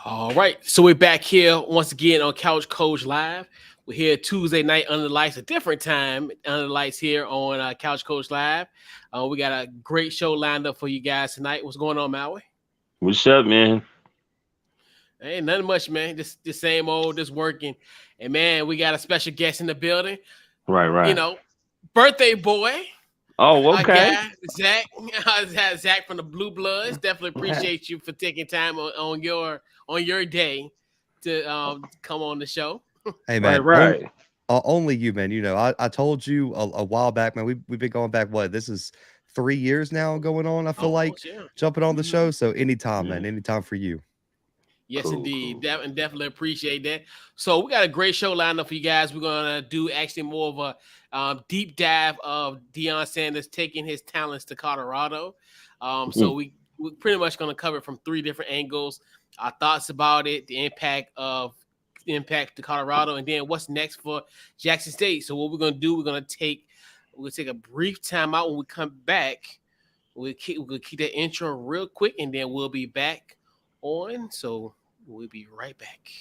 All right, so we're back here once again on Couch Coach Live. We're here Tuesday night under the lights, a different time under the lights here on Couch Coach Live. We got a great show lined up for you guys tonight. What's going on, Maui? What's up, man? Ain't nothing much, man. Just the same old, just working. And man, we got a special guest in the building. Right, You right. know, birthday boy, Oh, our okay. guy Zach. Zach from the Blue Bloods. Definitely appreciate you for taking time on your day to come on the show. Hey Right, man, right. only you, man. I told you a while back, man. We've been going back. What, this is 3 years now going on. I feel like Almost, yeah. jumping on the Mhm. show. So anytime, man. Mhm. Anytime for you. Yes, Cool, indeed. cool. And definitely appreciate that. So we got a great show lined up for you guys. We're gonna do actually more of a deep dive of Deion Sanders taking his talents to Colorado. So Mhm. we're pretty much gonna cover it from three different angles: our thoughts about it, the impact to Colorado, and then what's next for Jackson State. So what we're gonna do, we're gonna take a brief time out. When we come back, we're gonna keep that intro real quick, and then we'll be back on. So we'll be right back.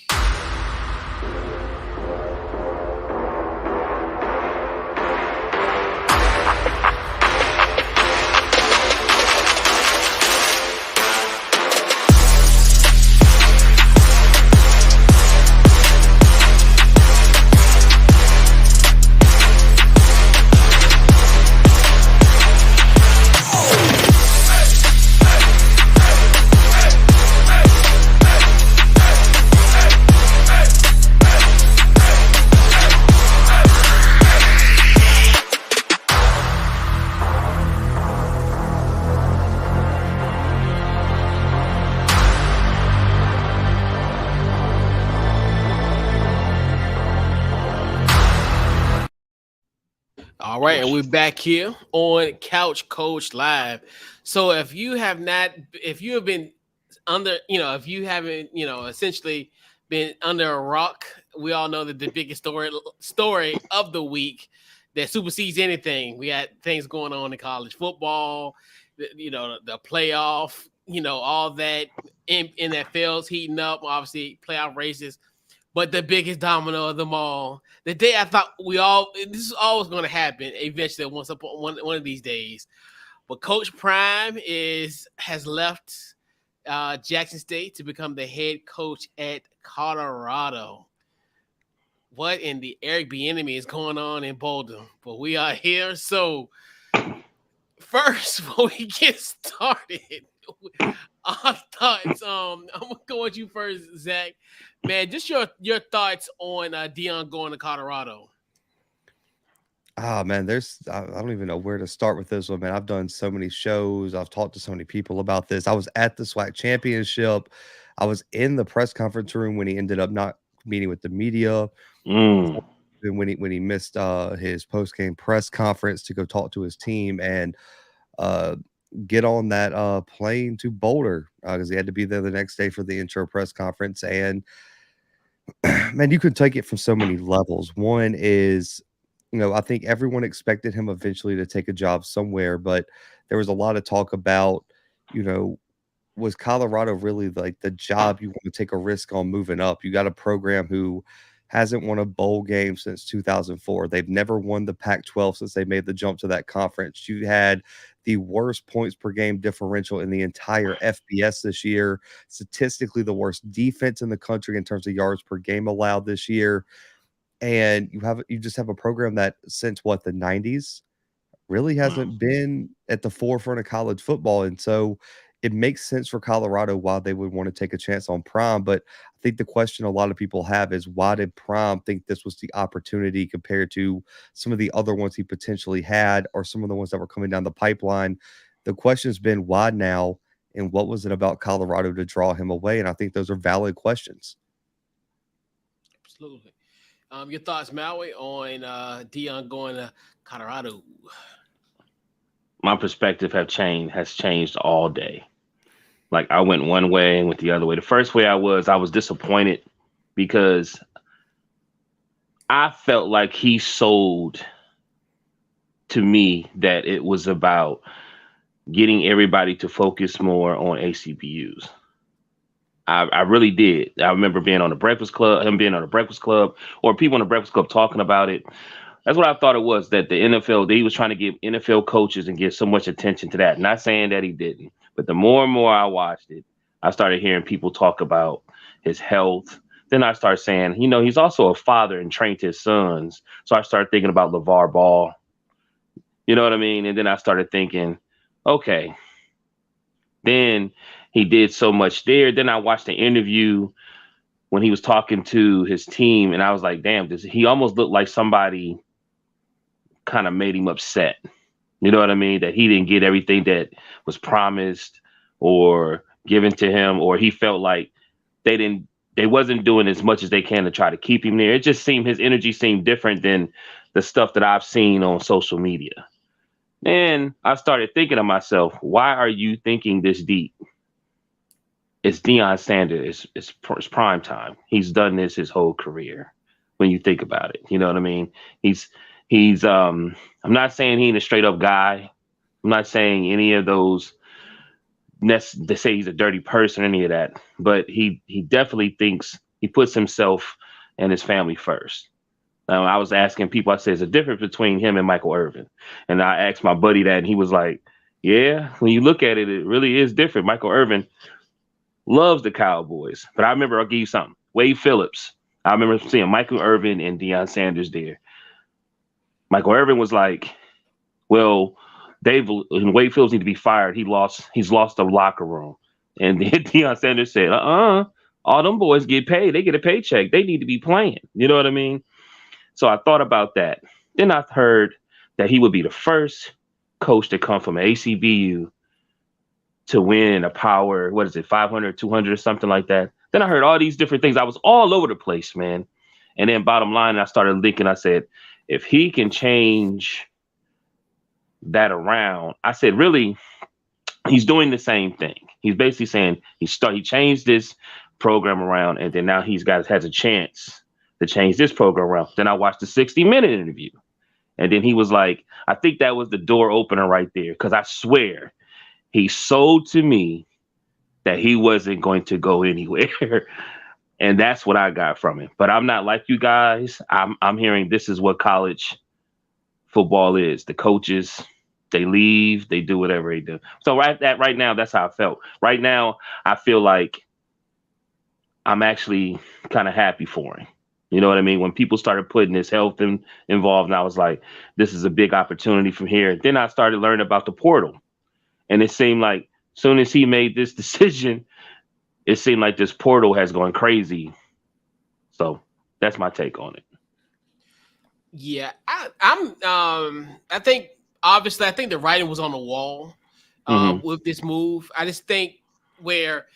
All right, and we're back here on Couch Coach Live. So if you have been under, if you haven't, essentially been under a rock, we all know that the biggest story of the week that supersedes anything. We got things going on in college football, the playoff, all that. NFL's heating up, obviously playoff races. But the biggest domino of them all, the day I thought this is always going to happen eventually, once upon one of these days. But Coach Prime has left Jackson State to become the head coach at Colorado. What in the Eric Bieniemy is going on in Boulder? But we are here. So first, before we get started, our thoughts. I'm gonna go with you first, Zach. Man, just your thoughts on Deion going to Colorado. Ah, man, I don't even know where to start with this one, man. I've done so many shows. I've talked to so many people about this. I was at the SWAC championship. I was in the press conference room when he ended up not meeting with the media. Mm. And when he missed his post game press conference to go talk to his team and uh, get on that plane to Boulder because he had to be there the next day for the intro press conference. And man, you could take it from so many levels. One is, I think everyone expected him eventually to take a job somewhere, but there was a lot of talk about, you know, was Colorado really like the job you want to take a risk on moving up? You got a program who hasn't won a bowl game since 2004. They've never won the Pac-12 since they made the jump to that conference. You had the worst points per game differential in the entire FBS this year, statistically the worst defense in the country in terms of yards per game allowed this year. And you just have a program that since the 90s really hasn't been at the forefront of college football. And so it makes sense for Colorado why they would want to take a chance on Prime. But I think the question a lot of people have is why did Prime think this was the opportunity compared to some of the other ones he potentially had or some of the ones that were coming down the pipeline? The question has been why now and what was it about Colorado to draw him away? And I think those are valid questions. Absolutely. Your thoughts, Maui, on Deion going to Colorado? My perspective has changed all day. Like I went one way and went the other way. The first way I was disappointed because I felt like he sold to me that it was about getting everybody to focus more on ACBUs. I really did. I remember being on the Breakfast Club, him being on the Breakfast Club, or people on the Breakfast Club talking about it. That's what I thought it was, that the NFL, they was trying to give NFL coaches and give so much attention to that. Not saying that he didn't, but the more and more I watched it, I started hearing people talk about his health. Then I started saying, he's also a father and trained his sons. So I started thinking about LeVar Ball. You know what I mean? And then I started thinking, okay, then he did so much there. Then I watched the interview when he was talking to his team, and I was like, damn, he almost looked like somebody kind of made him upset. You know what I mean? That he didn't get everything that was promised or given to him, or he felt like they wasn't doing as much as they can to try to keep him there. It just seemed, his energy seemed different than the stuff that I've seen on social media. And I started thinking to myself, why are you thinking this deep? It's Deion Sanders. It's prime time. He's done this his whole career. When you think about it, you know what I mean? He's I'm not saying he ain't a straight up guy. I'm not saying any of those to say he's a dirty person, any of that. But he definitely thinks, he puts himself and his family first. I was asking people, I said, there's a difference between him and Michael Irvin. And I asked my buddy that, and he was like, yeah, when you look at it, it really is different. Michael Irvin loves the Cowboys. But I remember, I'll give you something. Wade Phillips. I remember seeing Michael Irvin and Deion Sanders there. Michael Irvin was like, well, Dave and Wade Phillips need to be fired. He's lost the locker room. And then Deion Sanders said, all them boys get paid. They get a paycheck. They need to be playing. You know what I mean? So I thought about that. Then I heard that he would be the first coach to come from ACBU to win a power, 500, 200 or something like that. Then I heard all these different things. I was all over the place, man. And then bottom line, I started thinking, I said, if he can change that around, I said, really, he's doing the same thing. He's basically saying he changed this program around, and then now has a chance to change this program around. Then I watched the 60-minute interview, and then he was like, I think that was the door opener right there, because I swear he sold to me that he wasn't going to go anywhere. And that's what I got from it. But I'm not like you guys. I'm hearing this is what college football is. The coaches, they leave, they do whatever they do. So right now, that's how I felt. Right now, I feel like I'm actually kind of happy for him. You know what I mean? When people started putting his health involved, and I was like, this is a big opportunity from here. Then I started learning about the portal. And it seemed like as soon as he made this decision, it seemed like this portal has gone crazy. So that's my take on it. Yeah, I think obviously the writing was on the wall with this move. I just think where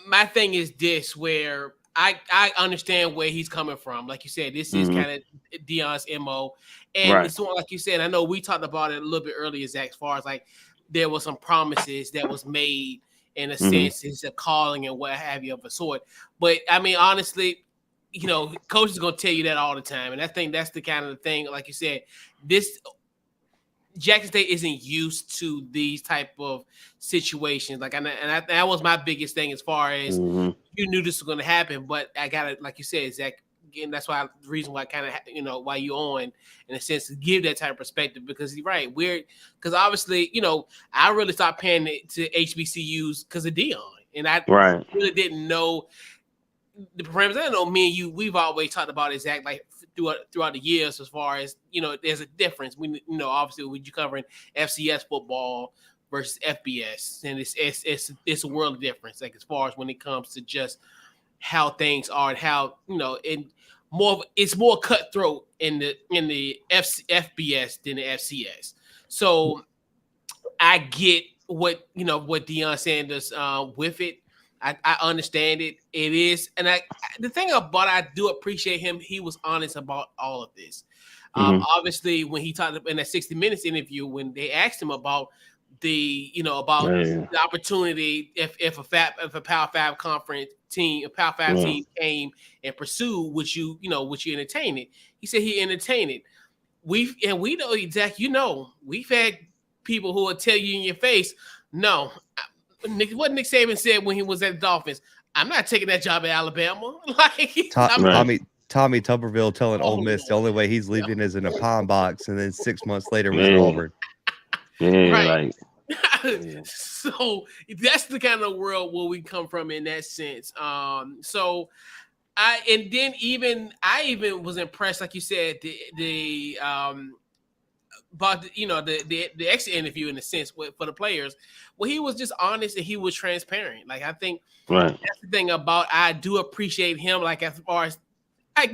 my thing is this, where I understand where he's coming from. Like you said, this is kind of Deion's MO. And It's one, like you said, I know we talked about it a little bit earlier, Zach, as far as like there were some promises that was made in a sense, it's a calling and what have you of a sort. But I mean, honestly, coach is going to tell you that all the time. And I think that's the kind of thing, like you said, this Jackson State isn't used to these type of situations. Like, that was my biggest thing as far as you knew this was going to happen. But I got to, like you said, Zach, again, that's why the reason why I kind of, why you on in a sense to give that type of perspective, because you're right. Because obviously, I really stopped paying it to HBCUs because of Deion. And I really didn't know the parameters. I know me and you, we've always talked about it, Zach, like throughout the years, as far as, there's a difference. We, obviously, when you're covering FCS football versus FBS, and it's a world of difference, like as far as when it comes to just how things are and how, it's more cutthroat in the FBS than the FCS. So I get what Deion Sanders with it. I understand it. It is, and the thing about I do appreciate him. He was honest about all of this. Obviously, when he talked in that 60 Minutes interview, when they asked him about the opportunity if a Power 5 conference team, a Power 5 team came and pursued, would you entertain it? He said he entertained it. We know, Zach, we've had people who will tell you in your face, no, what Nick Saban said when he was at the Dolphins. I'm not taking that job at Alabama. Like, Right. Tommy Tuberville telling Ole oh Miss the Lord, only way he's leaving is in a pine box, and then 6 months later was at Yeah. Auburn. Yeah. right. Like, yeah. So that's the kind of world where we come from in that sense. So I even was impressed, like you said, the about the exit interview in a sense for the players, where he was just honest and he was transparent. Like I think Right. that's the thing about I do appreciate him. Like as far as I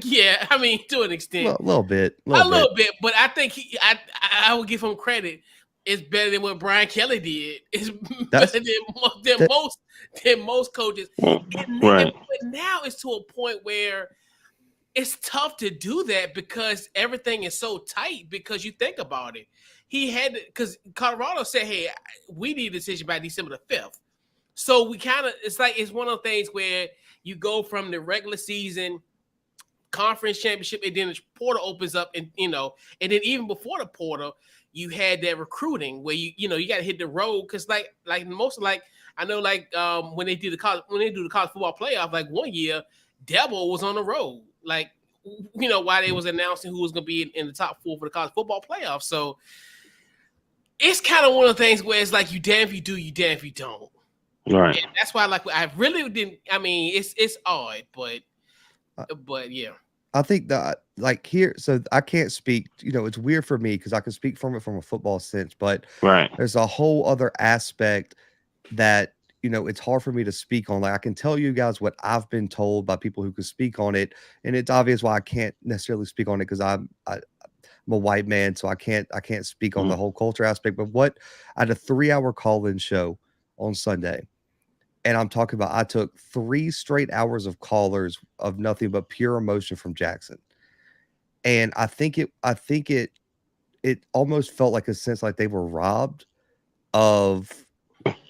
mean to an extent, Little bit, a little bit, but I think I would give him credit. It's better than what Brian Kelly did. It's That's better than that, most coaches. Right. But now it's to a point where it's tough to do that because everything is so tight. Because you think about it, he had because Colorado said, "Hey, we need a decision by December the 5th." So we kind of it's one of the things where you go from the regular season conference championship, and then the portal opens up, and and then even before the portal, you had that recruiting where you got to hit the road because like most like I know when they do the college football playoff, like one year, Debo was on the road, like while they was announcing who was going to be in the top 4 for the college football playoff. So it's kind of one of the things where it's like you damn if you do, you damn if you don't. Right. And that's why I really didn't. I mean, it's odd, but yeah. I think that like here, so I can't speak. It's weird for me because I can speak from a football sense, but Right. there's a whole other aspect that it's hard for me to speak on. Like I can tell you guys what I've been told by people who can speak on it, and it's obvious why I can't necessarily speak on it because I'm a white man, so I can't speak on the whole culture aspect. But I had a 3-hour call-in show on Sunday. And I'm talking about I took 3 straight hours of callers of nothing but pure emotion from Jackson. And I think it almost felt like a sense like they were robbed of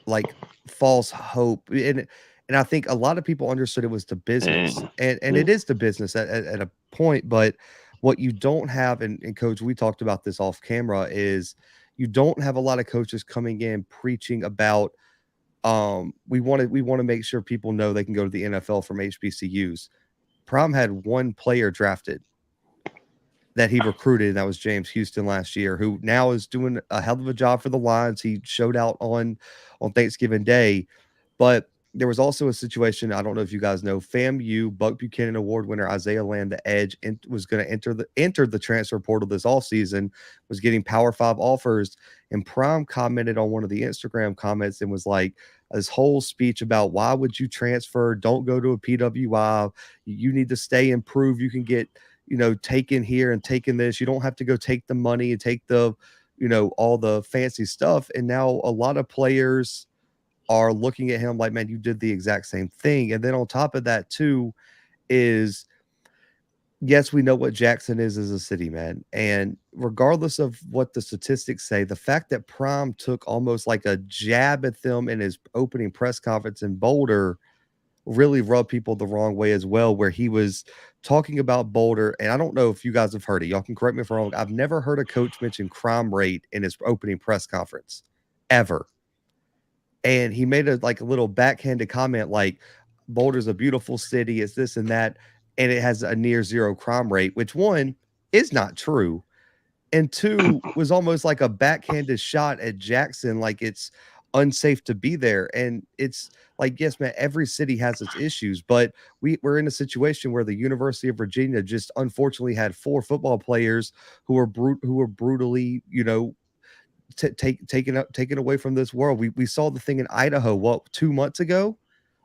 like false hope. And I think a lot of people understood it was the business. And it is the business at a point, but what you don't have, and coach, we talked about this off camera, is you don't have a lot of coaches coming in preaching about we want to make sure people know they can go to the NFL from HBCUs. Prom had one player drafted that he recruited, and that was James Houston last year, who now is doing a hell of a job for the Lions. He showed out on Thanksgiving Day, but there was also a situation. I don't know if you guys know, FAMU Buck Buchanan Award winner Isaiah Land, the edge, was going to enter the transfer portal this all season, was getting Power 5 offers, and Prime commented on one of the Instagram comments and was like, this whole speech about why would you transfer? Don't go to a PWI. You need to stay and prove you can get taken here and taken this. You don't have to go take the money and take the all the fancy stuff. And now a lot of players are looking at him like, man, you did the exact same thing. And then on top of that too is, yes, we know what Jackson is as a city, man. And regardless of what the statistics say, the fact that Prime took almost like a jab at them in his opening press conference in Boulder really rubbed people the wrong way as well, where he was talking about Boulder. And I don't know if you guys have heard it. Y'all can correct me if I'm wrong. I've never heard a coach mention crime rate in his opening press conference ever. And he made a little backhanded comment like Boulder's a beautiful city, it's this and that, and it has a near zero crime rate, which one is not true, and two was almost like a backhanded shot at Jackson, like it's unsafe to be there. And it's like, yes, man, every city has its issues, but we're in a situation where the University of Virginia just unfortunately had 4 football players who were brutally, taken away from this world. We saw the thing in Idaho 2 months ago,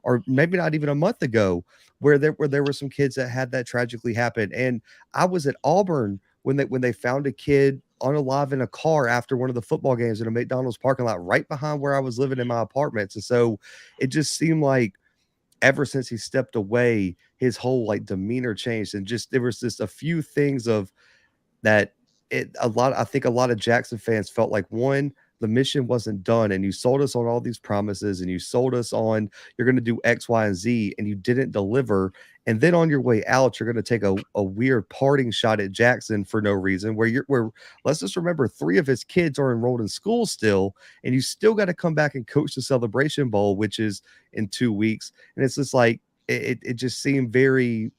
or maybe not even a month ago, where there were some kids that had that tragically happen. And I was at Auburn when they found a kid unalive in a car after one of the football games in a McDonald's parking lot right behind where I was living in my apartments. And so it just seemed like ever since he stepped away, his whole demeanor changed, and just there was just a few things of that. I think a lot of Jackson fans felt like, one, the mission wasn't done, and you sold us on all these promises, and you sold us on you're going to do X, Y, and Z, and you didn't deliver. And then on your way out, you're going to take a weird parting shot at Jackson for no reason. Where let's just remember, 3 of his kids are enrolled in school still, and you still got to come back and coach the Celebration Bowl, which is in 2 weeks. And it's just like it just seemed very.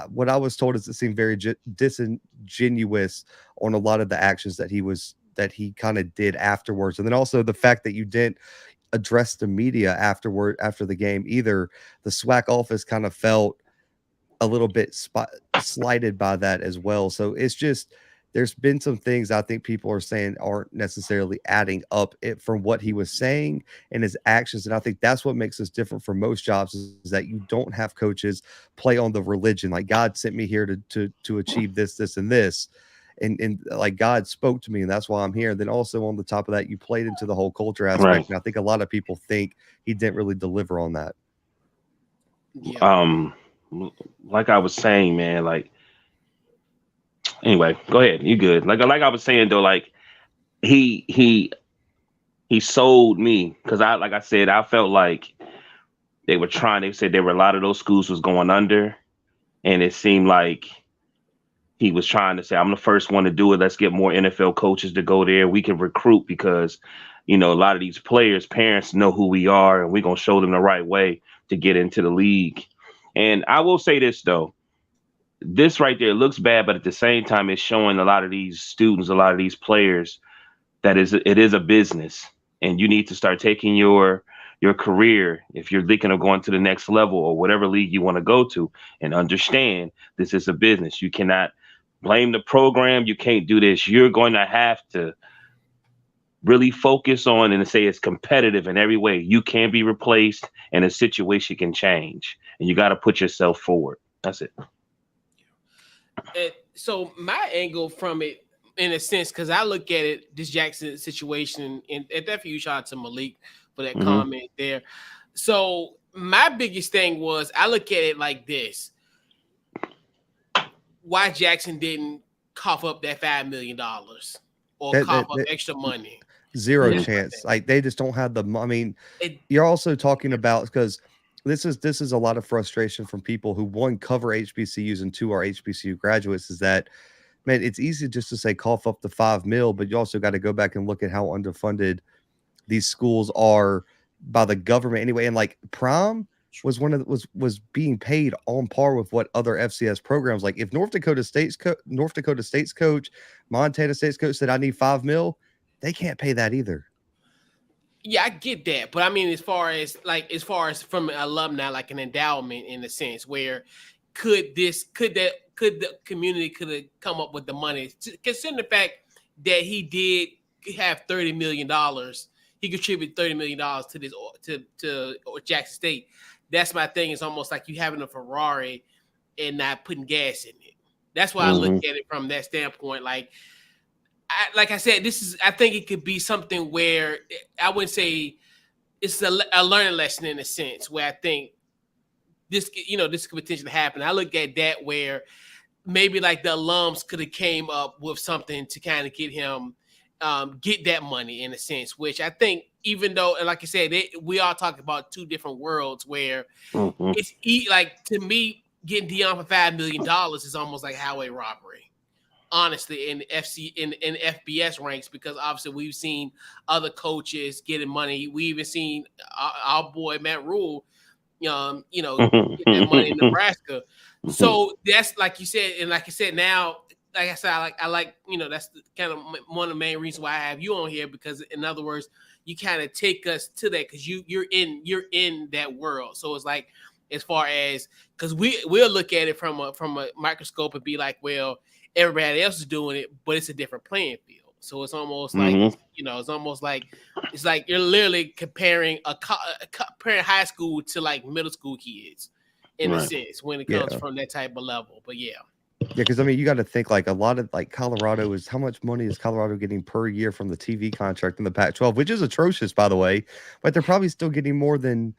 What I was told is it seemed very disingenuous on a lot of the actions that he kind of did afterwards, and then also the fact that you didn't address the media after the game either. The SWAC office kind of felt a little bit slighted by that as well. So it's just there's been some things I think people are saying aren't necessarily adding up from what he was saying and his actions. And I think that's what makes us different from most jobs is that you don't have coaches play on the religion. Like God sent me here to achieve this, this, and this. And like God spoke to me and that's why I'm here. And then also on the top of that, you played into the whole culture aspect. Right. And I think a lot of people think he didn't really deliver on that. Yeah. Like I was saying, man, like, anyway, go ahead. You good. Like I was saying though, like he sold me because like I said, I felt like they said there were a lot of those schools was going under. And it seemed like he was trying to say, I'm the first one to do it. Let's get more NFL coaches to go there. We can recruit because, a lot of these players, parents know who we are and we're going to show them the right way to get into the league. And I will say this, though. This right there looks bad, but at the same time, it's showing a lot of these students, a lot of these players that it is a business and you need to start taking your career, if you're thinking of going to the next level or whatever league you want to go to, and understand this is a business. You cannot blame the program. You can't do this. You're going to have to really focus on and say it's competitive in every way. You can be replaced and a situation can change and you got to put yourself forward. That's it. So my angle from it, in a sense, because I look at it, this Jackson situation, and definitely shout out to Malik for that comment there. So my biggest thing was I look at it like this: why Jackson didn't cough up that $5 million or cough up extra money? Zero chance. Like they just don't have the. I mean, you're also talking about because this is a lot of frustration from people who one cover HBCUs and two are HBCU graduates. Is that man? It's easy just to say cough up the $5 million, but you also got to go back and look at how underfunded these schools are by the government anyway. And like Prime was was being paid on par with what other FCS programs. Like if North Dakota State's coach, Montana State's coach said I need $5 million. They can't pay that either. Yeah, I get that, but I mean, as far as from an alumni, like an endowment in a sense, where could the community could have come up with the money, considering the fact that he did have $30 million, he contributed $30 million to this to Jackson State. That's my thing. It's almost like you having a Ferrari and not putting gas in it. That's why I look at it from that standpoint. Like I said, I think it could be something where I wouldn't say it's a learning lesson in a sense where I think this could potentially happen. I look at that where maybe like the alums could have came up with something to kind of get him get that money in a sense, which I think even though, like I said, we all talk about two different worlds where it's like to me getting Deion for $5 million is almost like highway robbery. Honestly, in FBS ranks, because obviously we've seen other coaches getting money. We even seen our boy Matt Rule, get that money in Nebraska. So that's like you said, and like I said, now, like I said, I like that's kind of one of the main reasons why I have you on here, because in other words, you kind of take us to that because you're in that world. So it's like as far as because we'll look at it from a microscope and be like, well, everybody else is doing it, but it's a different playing field. So it's almost like, it's almost like you're literally comparing comparing high school to like middle school kids in a sense when it comes from that type of level. But yeah. Yeah, because I mean, you got to think like a lot of like Colorado is how much money is Colorado getting per year from the TV contract in the Pac-12, which is atrocious, by the way. But they're probably still getting more than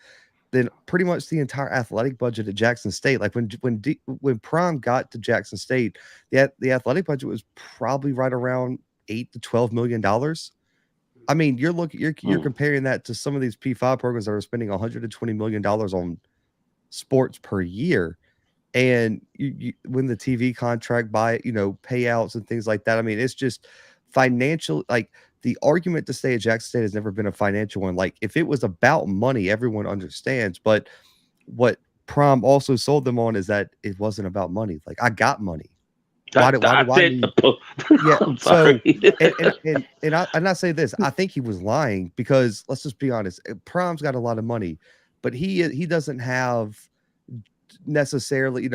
pretty much the entire athletic budget at Jackson State. Like when Prime got to Jackson State, the athletic budget was probably right around $8 to $12 million. I mean, you're comparing that to some of these P5 programs that are spending $120 million on sports per year. And you when the TV contract payouts and things like that. I mean, it's just financial. Like the argument to stay at Jackson State has never been a financial one. Like if it was about money, everyone understands. But what Prom also sold them on is that it wasn't about money. Like I got money. Why do I need? Yeah. I'm So, sorry. and I say this, I think he was lying because let's just be honest. Prom's got a lot of money, but he doesn't have necessarily,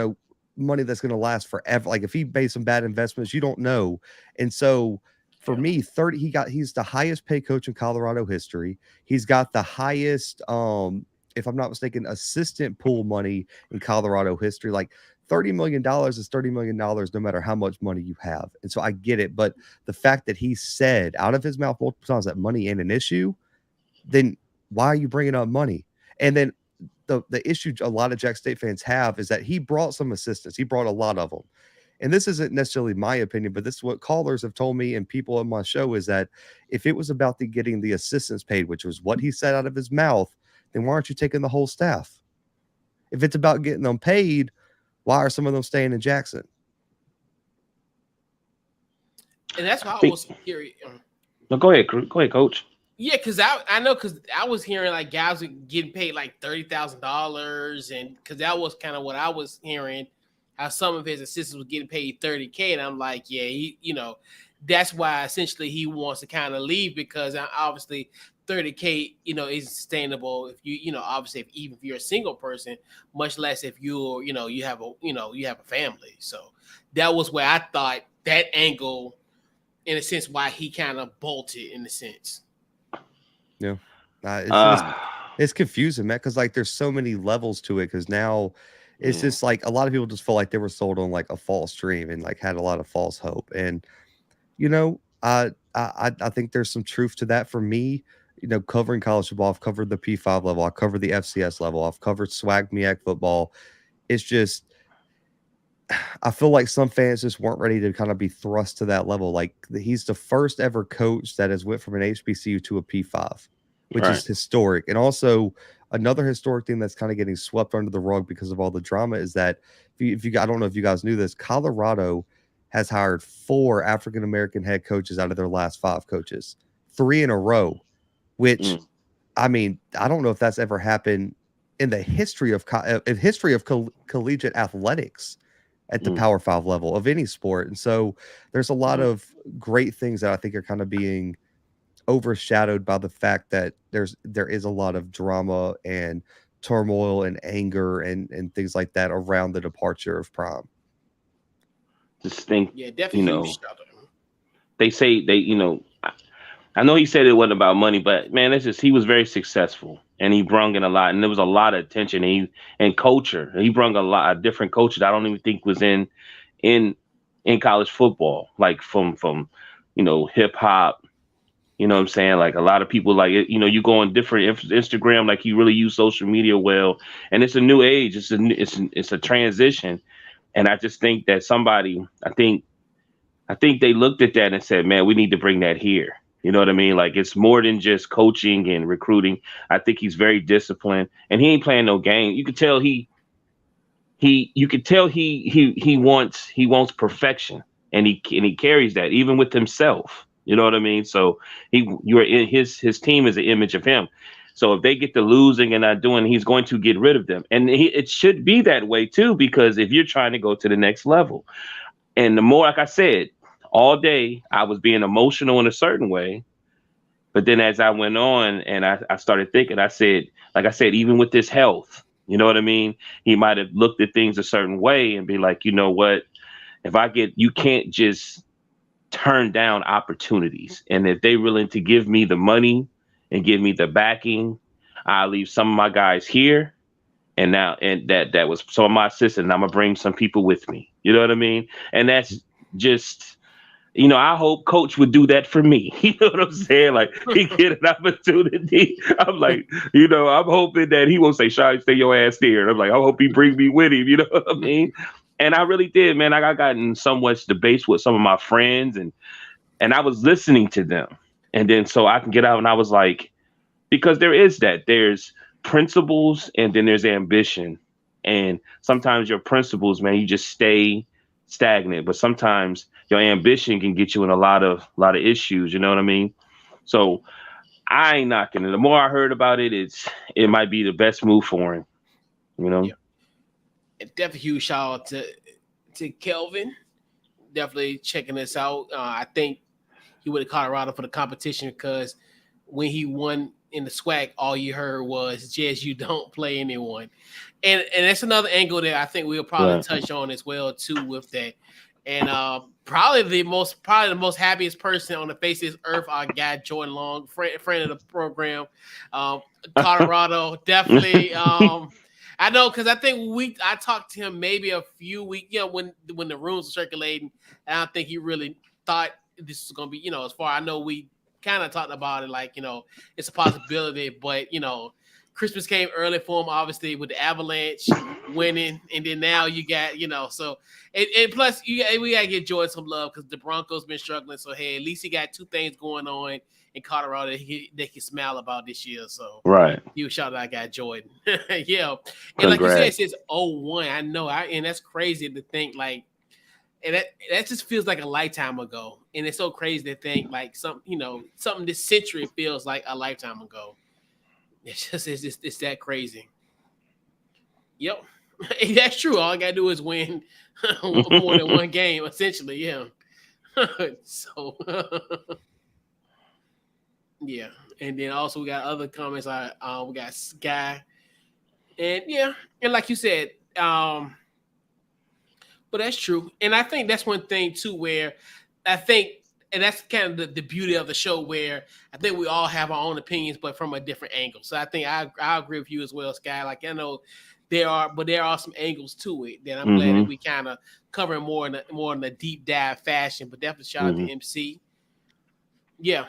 money that's going to last forever. Like if he made some bad investments, you don't know. And so for me, he's the highest paid coach in Colorado history. He's got the highest, if I'm not mistaken, assistant pool money in Colorado history. Like $30 million is $30 million no matter how much money you have. And so I get it. But the fact that he said out of his mouth multiple times that money ain't an issue, then why are you bringing up money? And then the issue a lot of Jack State fans have is that he brought some assistants. He brought a lot of them. And this isn't necessarily my opinion, but this is what callers have told me and people on my show is that if it was about getting the assistants paid, which was what he said out of his mouth, then why aren't you taking the whole staff? If it's about getting them paid, why are some of them staying in Jackson? And that's why I was curious. No, go ahead, Coach. Yeah, because I was hearing like guys were getting paid like $30,000, and because that was kind of what I was hearing, how some of his assistants were getting paid $30K, and I'm like, yeah, that's why essentially he wants to kind of leave because obviously $30K, is sustainable if obviously even if you're a single person, much less if you have a family. So that was where I thought that angle, in a sense, why he kind of bolted in a sense. Yeah, it's confusing, man, because like there's so many levels to it. Because now it's just like a lot of people just feel like they were sold on like a false dream and like had a lot of false hope. And I think there's some truth to that. For me, covering college football, I've covered the P5 level, I covered the FCS level, I've covered SWAC MEAC football. It's just I feel like some fans just weren't ready to kind of be thrust to that level. Like he's the first ever coach that has went from an HBCU to a P5, which is historic. And also another historic thing that's kind of getting swept under the rug because of all the drama is that if you I don't know if you guys knew this, Colorado has hired 4 African-American head coaches out of their last 5 coaches, 3 in a row, which I mean, I don't know if that's ever happened in the history of collegiate athletics at the Power 5 level of any sport. And so there's a lot of great things that I think are kind of being overshadowed by the fact that there is a lot of drama and turmoil and anger and things like that around the departure of Prime. Just think, definitely. They say I know he said it wasn't about money, but man, it's just he was very successful and he brung in a lot, and there was a lot of attention and culture. He brung a lot of different cultures I don't even think was in college football, like from hip hop. You know what I'm saying? Like a lot of people, like you go on different Instagram, like you really use social media well, and it's a new age. It's a transition, and I just think that I think they looked at that and said, man, we need to bring that here. You know what I mean? Like it's more than just coaching and recruiting. I think he's very disciplined, and he ain't playing no game. You could tell he wants perfection, and he carries that even with himself. You know what I mean? So his team is an image of him. So if they get to losing and not doing, he's going to get rid of them, and it should be that way too, because if you're trying to go to the next level, and the more, like I said, all day I was being emotional in a certain way, but then as I went on and I started thinking, I said, like I said, even with this health, you know what I mean? He might have looked at things a certain way and be like, you know what? You can't just turn down opportunities. And if they're willing to give me the money and give me the backing, I'll leave some of my guys here. And that was some of my assistants, and I'm gonna bring some people with me. You know what I mean? And that's just, I hope Coach would do that for me. You know what I'm saying? Like he get an opportunity. I'm like, I'm hoping that he won't say, "Shine, stay your ass there." And I'm like, I hope he bring me with him. You know what I mean? And I really did, man. I got in so much debates with some of my friends, and I was listening to them. And then so I can get out, and I was like, because there's principles and then there's ambition. And sometimes your principles, man, you just stay stagnant, but sometimes your ambition can get you in a lot of issues, you know what I mean? So I ain't knocking it. The more I heard about it, it might be the best move for him, you know? Yeah, and definitely huge shout out to Kelvin. Definitely checking this out. I think he went to Colorado for the competition because when he won in the SWAC, all you heard was "Jez, you don't play anyone," and that's another angle that I think we'll probably Right. touch on as well too with that. And probably the most happiest person on the face of this earth, our guy Jordan Long, friend of the program, um, Colorado, definitely. I know because I think I talked to him maybe a few weeks, when the rules were circulating, and I don't think he really thought this was gonna be, as far I know, we kind of talked about it like, it's a possibility, but Christmas came early for him, obviously, with the Avalanche winning, and then now you got, so and plus we gotta give Jordan some love because the Broncos been struggling. So hey, at least he got two things going on in Colorado that they can smile about this year. So Right. you shout out guy Jordan. Yeah. And like you said, it Congrats. says 01. I know, and that's crazy to think like, and that just feels like a lifetime ago. And it's so crazy to think like something this century feels like a lifetime ago. It's that crazy. Yep. That's true. All I gotta do is win more than one game, essentially. Yeah. So yeah. And then also we got other comments. We got Sky. And yeah, and like you said, but that's true. And I think that's one thing too, where I think, and that's kind of the beauty of the show, where I think we all have our own opinions, but from a different angle. So I think I agree with you as well, Sky. Like I know there are some angles to it that I'm glad that Hmm. we kind of cover more in a deep dive fashion. But definitely shout out to Hmm. MC. Yeah,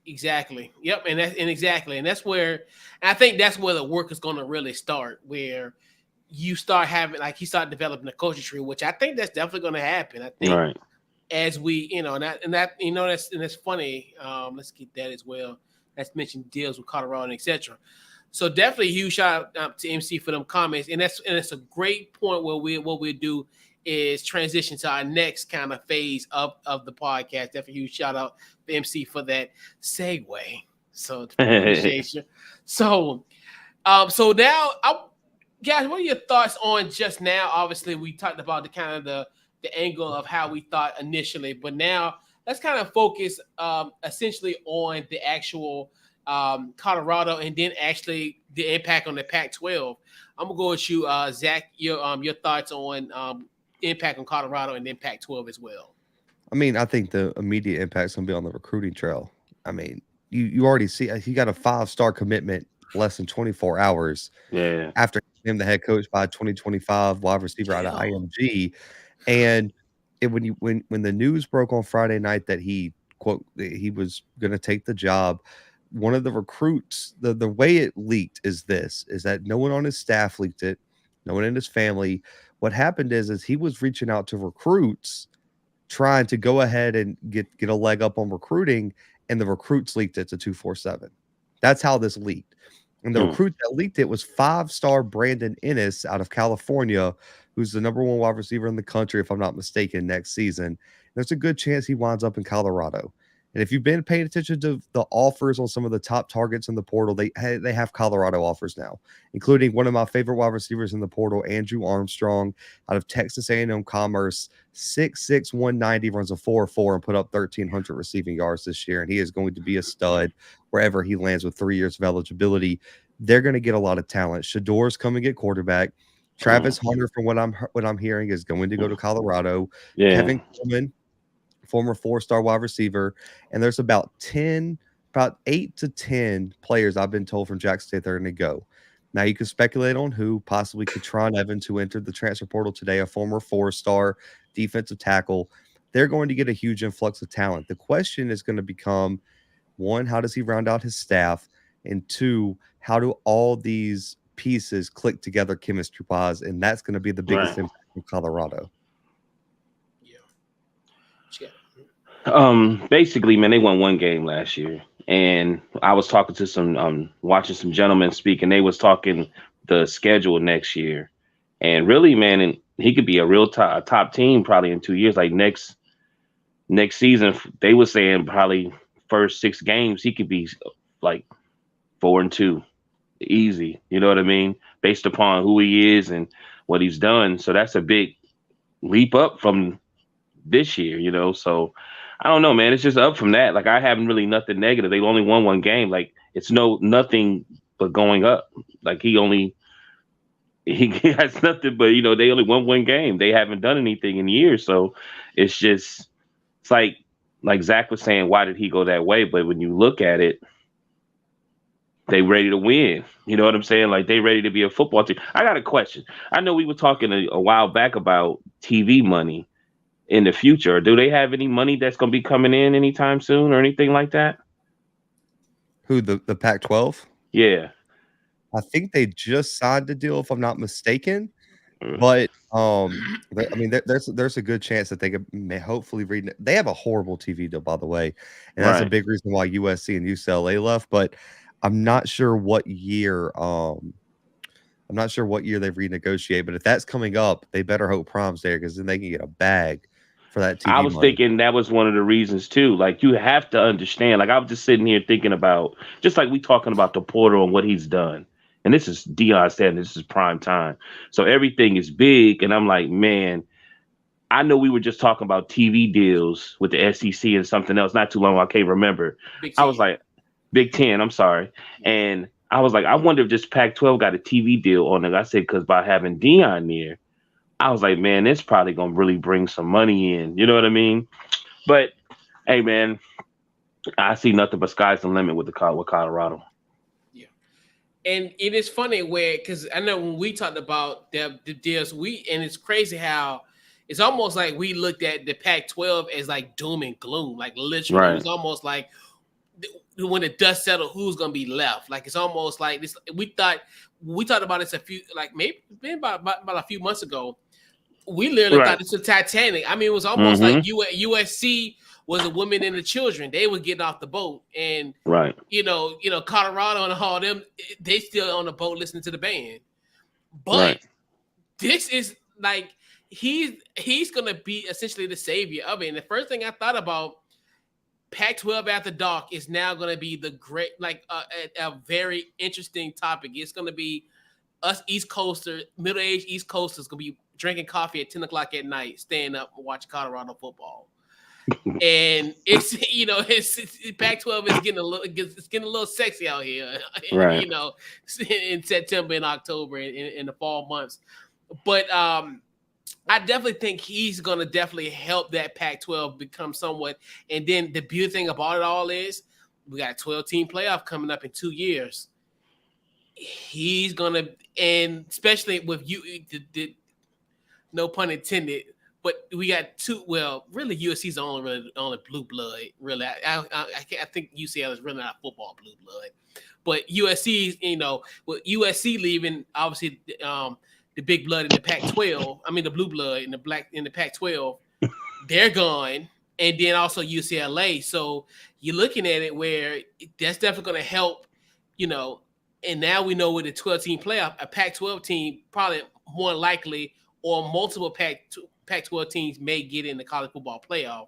exactly. Yep, and that's where, and I think that's where the work is going to really start, where you start having, like, you start developing a coaching tree, which I think that's definitely going to happen. I think Right. as we, that's funny. Let's get that as well. That's mentioned deals with Colorado and etc. So definitely huge shout out to MC for them comments, and that's a great point where what we do is transition to our next kind of phase of the podcast. Definitely huge shout out to MC for that segue. So appreciate you. So so now, guys, what are your thoughts on just now? Obviously, we talked about the kind of the angle of how we thought initially, but now let's kind of focus essentially on the actual Colorado, and then actually the impact on the Pac-12. I'm gonna go with you, Zach. Your thoughts on impact on Colorado and then Pac-12 as well. I mean, I think the immediate impact's gonna be on the recruiting trail. I mean, you already see he got a 5-star commitment less than 24 hours Yeah. after him the head coach by 2025 wide receiver out of Yeah. IMG. And when the news broke on Friday night that he quote that he was going to take the job, one of the recruits, the way it leaked is that no one on his staff leaked it, no one in his family. What happened is he was reaching out to recruits trying to go ahead and get a leg up on recruiting, and the recruits leaked it to 247. That's how this leaked. And the Hmm. recruit that leaked it was 5-star Brandon Ennis out of California, who's the number one wide receiver in the country, if I'm not mistaken, next season. There's a good chance he winds up in Colorado. And if you've been paying attention to the offers on some of the top targets in the portal, they have Colorado offers now, including one of my favorite wide receivers in the portal, Andrew Armstrong, out of Texas A&M Commerce, 6'6", 190, runs a 4.4, and put up 1,300 receiving yards this year. And he is going to be a stud wherever he lands with 3 years of eligibility. They're going to get a lot of talent. Shador's coming at quarterback. Hmm. Travis Hunter, from what I'm hearing, is going to go to Colorado. Yeah. Kevin Coleman, former 4-star wide receiver, and there's about 8 to 10 players I've been told from Jackson State they're going to go. Now you can speculate on who, possibly Katron Evans, who entered the transfer portal today, a former 4-star defensive tackle. They're going to get a huge influx of talent. The question is going to become, one, how does he round out his staff? And two, how do all these pieces click together chemistry wise? And that's going to be the biggest Right. impact in Colorado. Yeah. What you got? Basically, man, they won one game last year, and I was talking to some, watching some gentlemen speak, and they was talking the schedule next year, and really, man, and he could be a real top team probably in 2 years. Like next season, they were saying probably first 6 games he could be like 4-2, easy. You know what I mean? Based upon who he is and what he's done, so that's a big leap up from this year. So I don't know, man. It's just up from that. Like I haven't really nothing negative. They only won one game. Like it's nothing but going up. Like he has nothing but they only won one game. They haven't done anything in years. So it's like Zach was saying, why did he go that way? But when you look at it, they ready to win. You know what I'm saying? Like they ready to be a football team. I got a question. I know we were talking a while back about TV money in the future. Do they have any money that's going to be coming in anytime soon or anything like that? Who, the Pac-12? Yeah. I think they just signed a deal, if I'm not mistaken. Mm. But I mean, there's a good chance that they could hopefully read. They have a horrible TV deal, by the way, and that's a Right. big reason why USC and UCLA left. But I'm not sure what year. I'm not sure what year they've renegotiated. But if that's coming up, they better hope Prom's there, because then they can get a bag for that TV I was money. thinking that was one of the reasons too. Like you have to understand. Like I was just sitting here thinking about, just like we talking about the portal and what he's done. And this is Deion Sanders. This is prime time. So everything is big. And I'm like, man, I know we were just talking about TV deals with the SEC and something else not too long ago. I can't remember. Big I was Ten. like, Big Ten. I'm sorry. And I was like, I wonder if just Pac-12 got a TV deal on it. I said, because by having Deion there, I was like, man, it's probably gonna really bring some money in. You know what I mean? But hey, man, I see nothing but sky's the limit with Colorado. Yeah. And it is funny because I know when we talked about the deals, and it's crazy how it's almost like we looked at the Pac-12 as like doom and gloom. Like literally, Right. it was almost like when the dust settled, who's gonna be left? Like it's almost like this. We talked about this maybe about a few months ago. We literally Right. thought this was Titanic. I mean, it was almost like USC was the women and the children. They were getting off the boat, and Right. Colorado and all them, they still on the boat listening to the band. But Right. this is like he's gonna be essentially the savior of it. And the first thing I thought about Pac-12 after dark is now gonna be the great a very interesting topic. It's gonna be us East Coasters, middle-aged East Coasters, gonna be drinking coffee at 10 o'clock at night, staying up and watching Colorado football. And it's Pac-12 is getting a little sexy out here, Right. in September and October in the fall months. But I definitely think he's gonna definitely help that Pac-12 become somewhat. And then the beautiful thing about it all is we got a 12-team playoff coming up in 2 years. He's gonna, and especially with you, no pun intended, but we got two. Well, really, USC's the only blue blood. Really, I think UCL is really not football blue blood, but USC, with USC leaving, obviously, the big blood in the Pac-12. I mean, the blue blood in the Pac-12, they're gone, and then also UCLA. So you're looking at it where that's definitely going to help, And now we know with the 12-team playoff, a Pac-12 team probably more likely, or multiple Pac-12 teams may get in the college football playoff.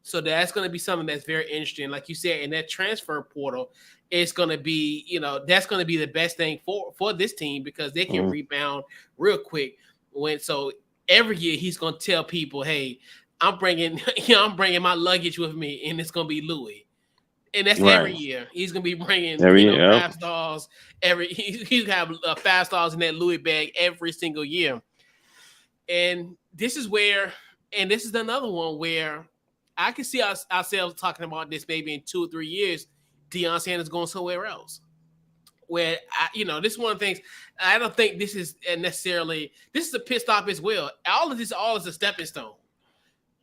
So that's going to be something that's very interesting. Like you said, in that transfer portal, it's going to be, that's going to be the best thing for this team, because they can rebound real quick. So every year he's going to tell people, hey, I'm bringing my luggage with me, and it's going to be Louis. And that's every year. He's gonna be bringing 5 stars. He's have 5 stars in that Louis bag every single year. And this is another one where I can see ourselves talking about this maybe in 2 or 3 years. Deion Sanders going somewhere else. Where this is one of the things. I don't think this is necessarily. This is a pit stop as well. All is a stepping stone.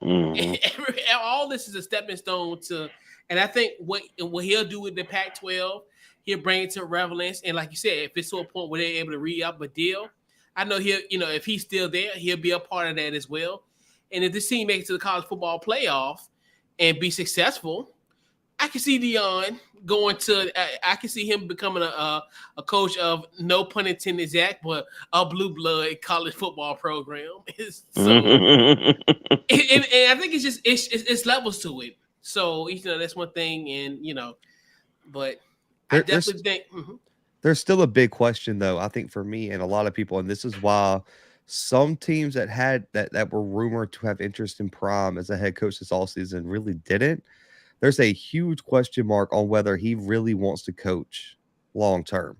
All this is a stepping stone to. And I think what he'll do with the Pac-12, he'll bring it to relevance. And like you said, if it's to a point where they're able to re-up a deal, I know if he's still there, he'll be a part of that as well. And if this team makes it to the college football playoff, and be successful, I can see Deion going to. I can see him becoming a coach of, no pun intended, Zach, but a blue blood college football program. So, and I think it's just it's levels to it. So that's one thing, and but I definitely think there's still a big question though. I think for me and a lot of people, and this is why some teams that were rumored to have interest in Prime as a head coach this all season really didn't. There's a huge question mark on whether he really wants to coach long term.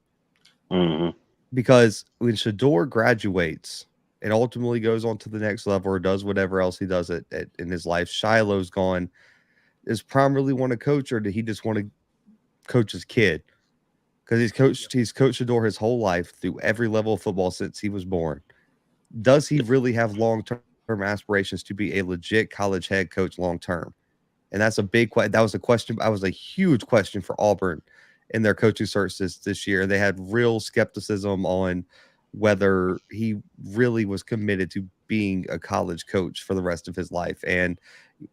Because when Shador graduates and ultimately goes on to the next level or does whatever else he does in his life, Shiloh's gone. Does Prime really want to coach, or did he just want to coach his kid? Because he's coached Shador his whole life through every level of football since he was born. Does he really have long-term aspirations to be a legit college head coach long-term? And that's a big question. That was a question. That was a huge question for Auburn in their coaching search this year. They had real skepticism on whether he really was committed to being a college coach for the rest of his life. And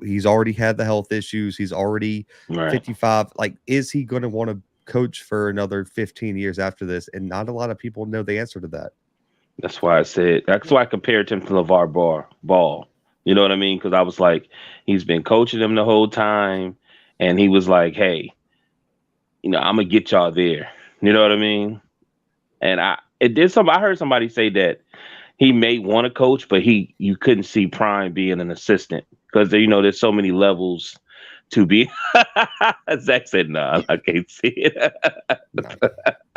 he's already had the health issues. He's already 55. Like, is he going to want to coach for another 15 years after this? And not a lot of people know the answer to that. That's why I compared him to LeVar Ball. You know what I mean? Because I was like, he's been coaching them the whole time, and he was like, hey, I'm gonna get y'all there. You know what I mean? And I heard somebody say that he may want to coach, but you couldn't see Prime being an assistant because there's so many levels to be. Zach said, "No, I can't see it."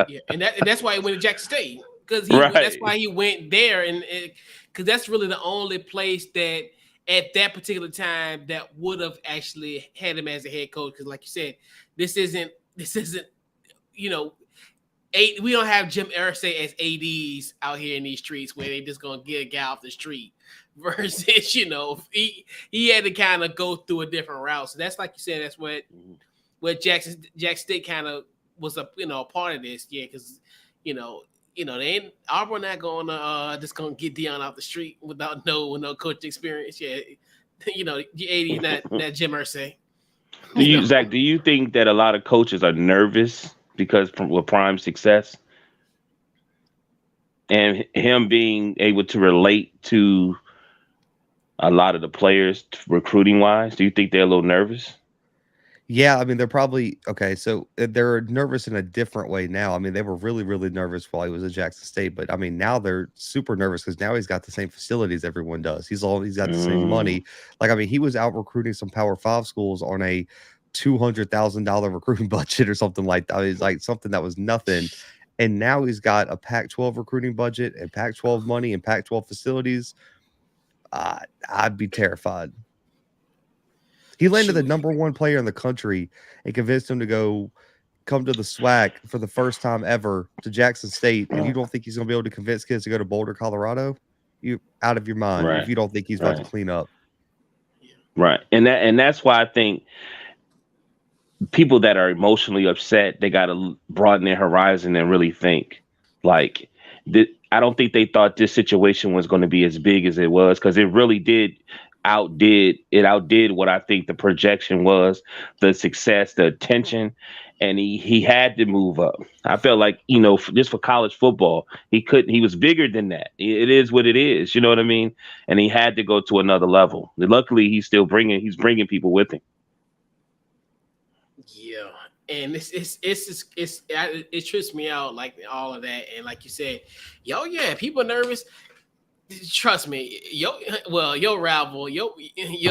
Yeah, and that's why he went to Jackson State, because that's why he went there, and because that's really the only place that at that particular time that would have actually had him as a head coach. Because, like you said, this isn't we don't have Jim Irsay as ADs out here in these streets where they just gonna get a guy off the street. Versus, he had to kind of go through a different route. So that's, like you said, that's what Jackson State kind of was a part of this, because they ain't Auburn not going to just gonna get Deion off the street without no coaching experience. Yeah, your AD not Jim Irsay. Zach, do you think that a lot of coaches are nervous because with Prime's success and him being able to relate to a lot of the players recruiting wise? Do you think they're a little nervous? Yeah, I mean, they're probably okay. So they're nervous in a different way now. I mean, they were really, really nervous while he was at Jackson State, but I mean, now they're super nervous because now he's got the same facilities everyone does. He's got the same money. Like, I mean, he was out recruiting some Power 5 schools on a $200,000 recruiting budget or something like that. It's like something that was nothing. And now he's got a Pac-12 recruiting budget and Pac-12 money and Pac-12 facilities. I'd be terrified. He landed the number one player in the country and convinced him to come to the SWAC for the first time ever to Jackson State. And you don't think he's going to be able to convince kids to go to Boulder, Colorado? You out of your mind if you don't think he's about to clean up. Right. And that's why I think people that are emotionally upset, they got to broaden their horizon and really think. Like, I don't think they thought this situation was going to be as big as it was, because it really outdid what I think the projection was, the success, the attention, and he had to move up. I felt like, just for college football, he was bigger than that. It is what it is, you know what I mean? And he had to go to another level. Luckily, he's bringing people with him. Yeah. And it trips me out, like all of that. And like you said, people nervous. Trust me, your rival, your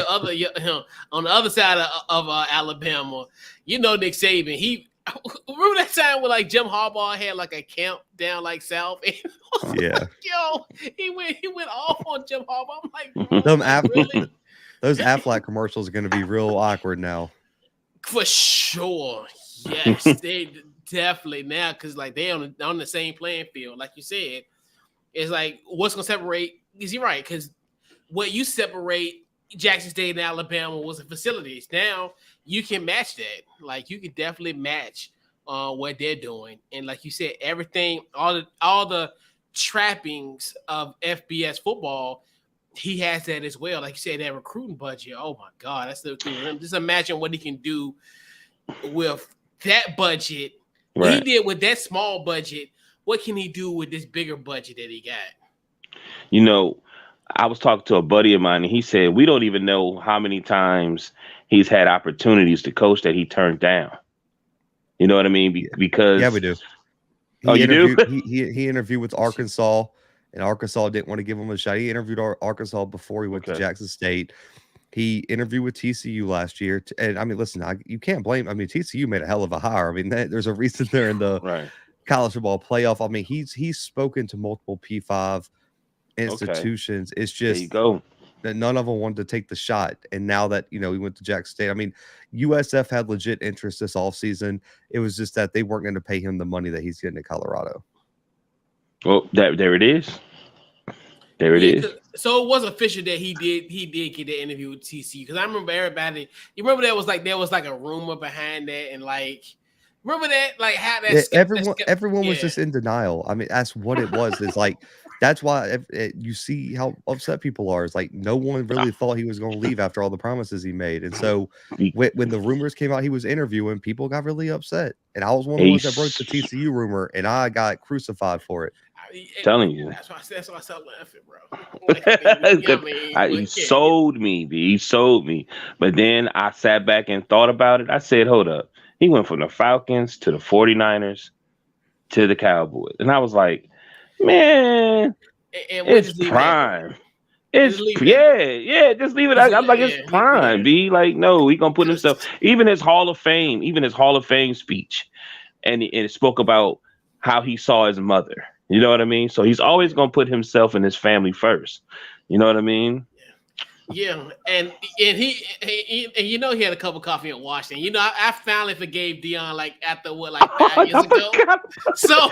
other on the other side of Alabama, Nick Saban. He remember that time when like Jim Harbaugh had like a camp down like south. Yeah, he went off on Jim Harbaugh. I'm like, really? Those Aflac commercials are going to be real awkward now. For sure, yes, they definitely now, because like they on the same playing field, like you said. It's like, what's going to separate? Is he right? Because what you separate Jackson State and Alabama was the facilities. Now you can match that. Like, you can definitely match what they're doing. And like you said, everything, all the trappings of FBS football he has that as well. Like you said, that recruiting budget. Oh my God, that's the thing. Just imagine what he can do with that budget. What he did with that small budget. What can he do with this bigger budget that he got? You know, I was talking to a buddy of mine, and he said we don't even know how many times he's had opportunities to coach that he turned down. You know what I mean? Because we do. You do? He interviewed with Arkansas, and Arkansas didn't want to give him a shot. He interviewed Arkansas before he went to Jackson State. He interviewed with TCU last year, and I mean, listen, you can't blame. I mean, TCU made a hell of a hire. I mean, there's a reason they're in the college football playoff. I mean, he's spoken to multiple P5 institutions. It's just there you go. That none of them wanted to take the shot. And now that, he went to Jackson State, I mean, USF had legit interest this offseason. It was just that they weren't going to pay him the money that he's getting at Colorado. Well, there it is. There it is. So it was official that he did get the interview with TCU, because I remember everybody. You remember there was like a rumor behind that, and like remember that, like how that everyone was just in denial. I mean, that's what it was. It's like that's why you see how upset people are. It's like no one really thought he was going to leave after all the promises he made, and so when the rumors came out he was interviewing, people got really upset. And I was one of the ones that broke the TCU rumor, and I got crucified for it. Telling you. That's why I started laughing, bro. He sold me, B. He sold me. But then I sat back and thought about it. I said, hold up. He went from the Falcons to the 49ers to the Cowboys. And I was like, man, it's prime. It's just leave it. I'm like, it's prime, B. Like, no, he gonna put himself, even his Hall of Fame speech. And it spoke about how he saw his mother. You know what I mean? So he's always going to put himself and his family first. You know what I mean? Yeah. And he he had a cup of coffee in Washington. I finally forgave Deion like after 5 years ago. So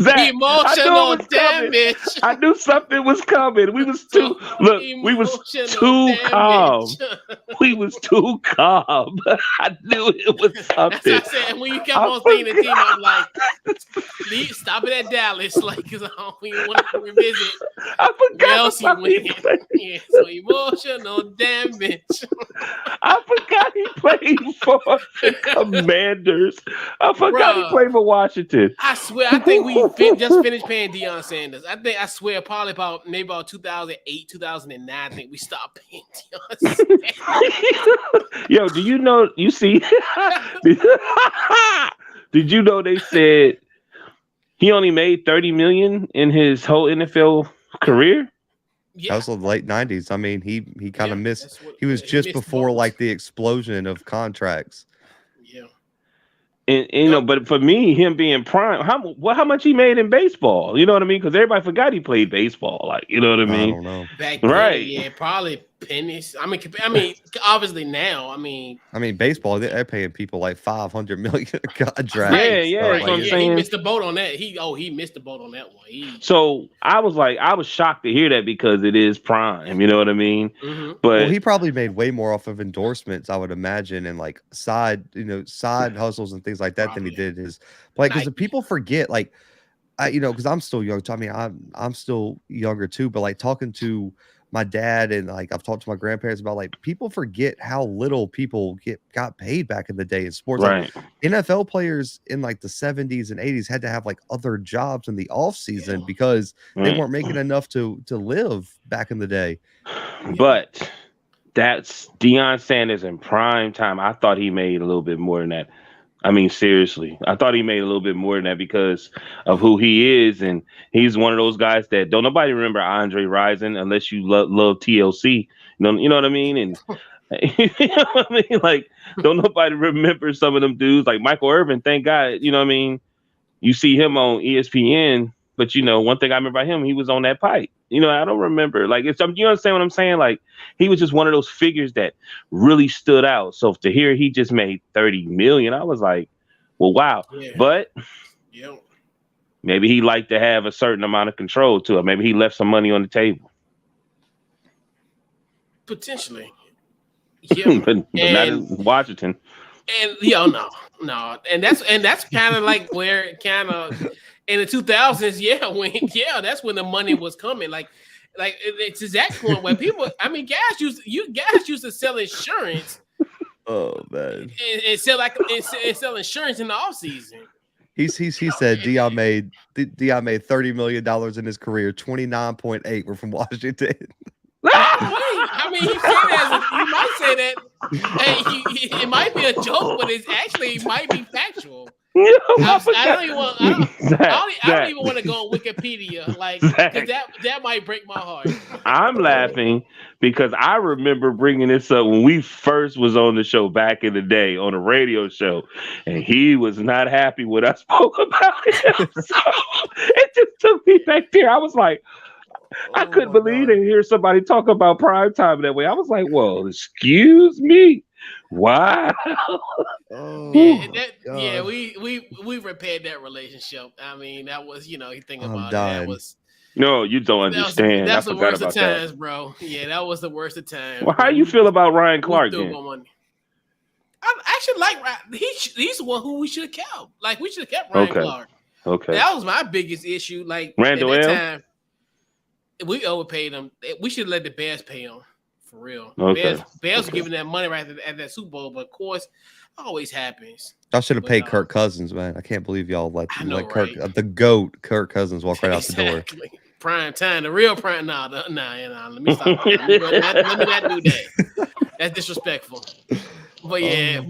Zach, emotional damage. I knew something was coming. We was too calm. We was too calm. I knew it was something. That's what I said. When you kept on saying the team, I'm like, stop it at Dallas, like, because I don't even want to revisit. I forgot. Yeah. So emotional damage. I forgot he played for the Commanders. I forgot he played for Washington. I swear, I think we just finished paying Deion Sanders. I swear, probably about 2008, 2009. I think we stopped paying Deion Sanders. Yo, do you know? You see? Did you know they said he only made $30 million in his whole NFL career? Yeah. That was the late 90s. I mean, he kind of missed. He was just before like the explosion of contracts. Yeah. And but for me, him being prime, how much he made in baseball? You know what I mean? Because everybody forgot he played baseball. Like, you know what I mean? I don't know. Back then, right? Yeah, probably pennies. I mean, obviously now. I mean, baseball. They're paying people like $500 million contracts. Yeah. That's what I'm saying. He missed the boat on that. He missed the boat on that one. So I was shocked to hear that, because it is prime. You know what I mean? Mm-hmm. But he probably made way more off of endorsements, I would imagine, and like side hustles and things like that than he did his play. Because people forget, like, because I'm still young. I mean, I'm still younger too. But like talking to my dad, and like I've talked to my grandparents about, like, people forget how little people got paid back in the day in sports. Right. Like, NFL players in like the 70s and 80s had to have like other jobs in the off season because they weren't making enough to live back in the day. But that's Deion Sanders in prime time. I thought he made a little bit more than that. I mean, seriously, I thought he made a little bit more than that because of who he is. And he's one of those guys that don't nobody remember Andre Rison unless you love TLC. You know what I mean? And you know what I mean? Like, don't nobody remember some of them dudes like Michael Irvin. Thank God. You know what I mean? You see him on ESPN, but one thing I remember about him, he was on that pipe. I don't remember. Like, you understand what I'm saying? Like, he was just one of those figures that really stood out. So to hear he just made $30 million, I was like, well, wow. Yeah. But maybe he liked to have a certain amount of control to it. Maybe he left some money on the table. Potentially. Yeah. but not in Washington. And no. And that's kind of like where it kind of in the 2000s, that's when the money was coming. Like Like it's to that point where people, I mean, guys used to sell insurance. Oh man, and sell insurance in the off season. he said Deion made $30 million in his career. 29.8 were from Washington. I mean, you might say that. Hey, it might be a joke, but it might be factual. I don't even want to go on Wikipedia, like, because that might break my heart. I'm laughing because I remember bringing this up when we first was on the show back in the day on a radio show, and he was not happy when I spoke about him. So it just took me back there. I was like, I couldn't believe to hear somebody talk about prime time that way. I was like, well, excuse me. Wow. We repaired that relationship. I mean, that was, you think about it. Dying. That was no, you don't understand. That's the worst of times, that. bro. Yeah, that was the worst of times. Well, how you feel about Ryan Clark then? I actually like Ryan. He's the one who we should have kept. Like, we should have kept Ryan Clark. Okay. That was my biggest issue. Like, Randall at that L? time, we overpaid him. We should have let the Bears pay him. For real. Okay. Bears were giving that money right at that Super Bowl, but of course, it always happens. Y'all should have paid Kirk Cousins, man. I can't believe y'all let Kirk, right? The GOAT, Kirk Cousins, walk right out the door. Prime time, the real prime. Nah. Let me stop. Let me not do that. That's disrespectful. But yeah,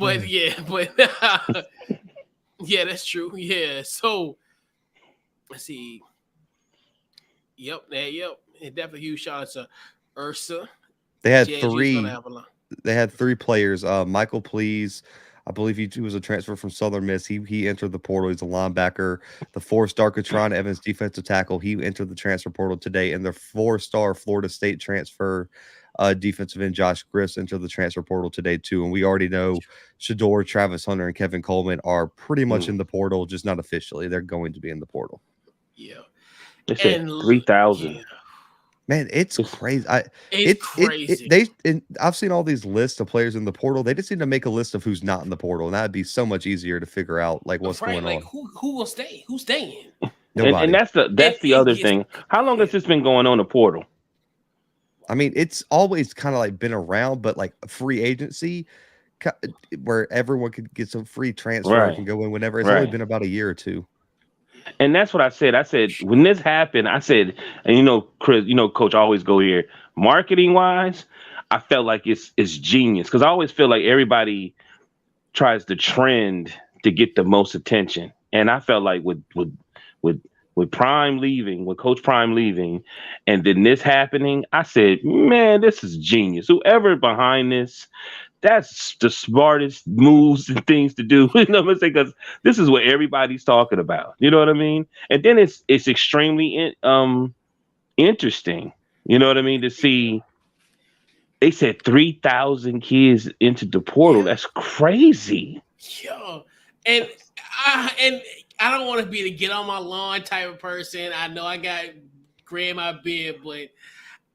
yeah, that's true. Yeah. So let's see. Yep. And definitely huge shout out to Ursa. They had three players. Michael Please, I believe he was a transfer from Southern Miss. He entered the portal. He's a linebacker. The 4-star Katron Evans, defensive tackle, he entered the transfer portal today. And the 4-star Florida State transfer defensive end Josh Griffiths entered the transfer portal today too. And we already know Shador, Travis Hunter, and Kevin Coleman are pretty much in the portal, just not officially. They're going to be in the portal. Yeah. They said 3,000. Yeah. Man, it's crazy. It's crazy. I've seen all these lists of players in the portal. They just need to make a list of who's not in the portal, and that'd be so much easier to figure out what's going on. Who will stay? Who's staying? And that's the other thing. How long has this been going on the portal? I mean, it's always kind of like been around, but like free agency, where everyone could get some free transfer and can go in whenever. It's only been about a year or two. And that's what I said. I said, when this happened, I said, and Chris, Coach, I always go here, marketing wise, I felt like it's genius. Because I always feel like everybody tries to trend to get the most attention. And I felt like with Prime leaving, with Coach Prime leaving, and then this happening, I said, man, this is genius. Whoever behind this, that's the smartest moves and things to do. You know what I'm saying? Because this is what everybody's talking about. You know what I mean? And then it's extremely interesting. You know what I mean? To see, they said 3,000 kids into the portal. That's crazy. Yo, and I don't want to be the get on my lawn type of person. I know I got gray in my beard, but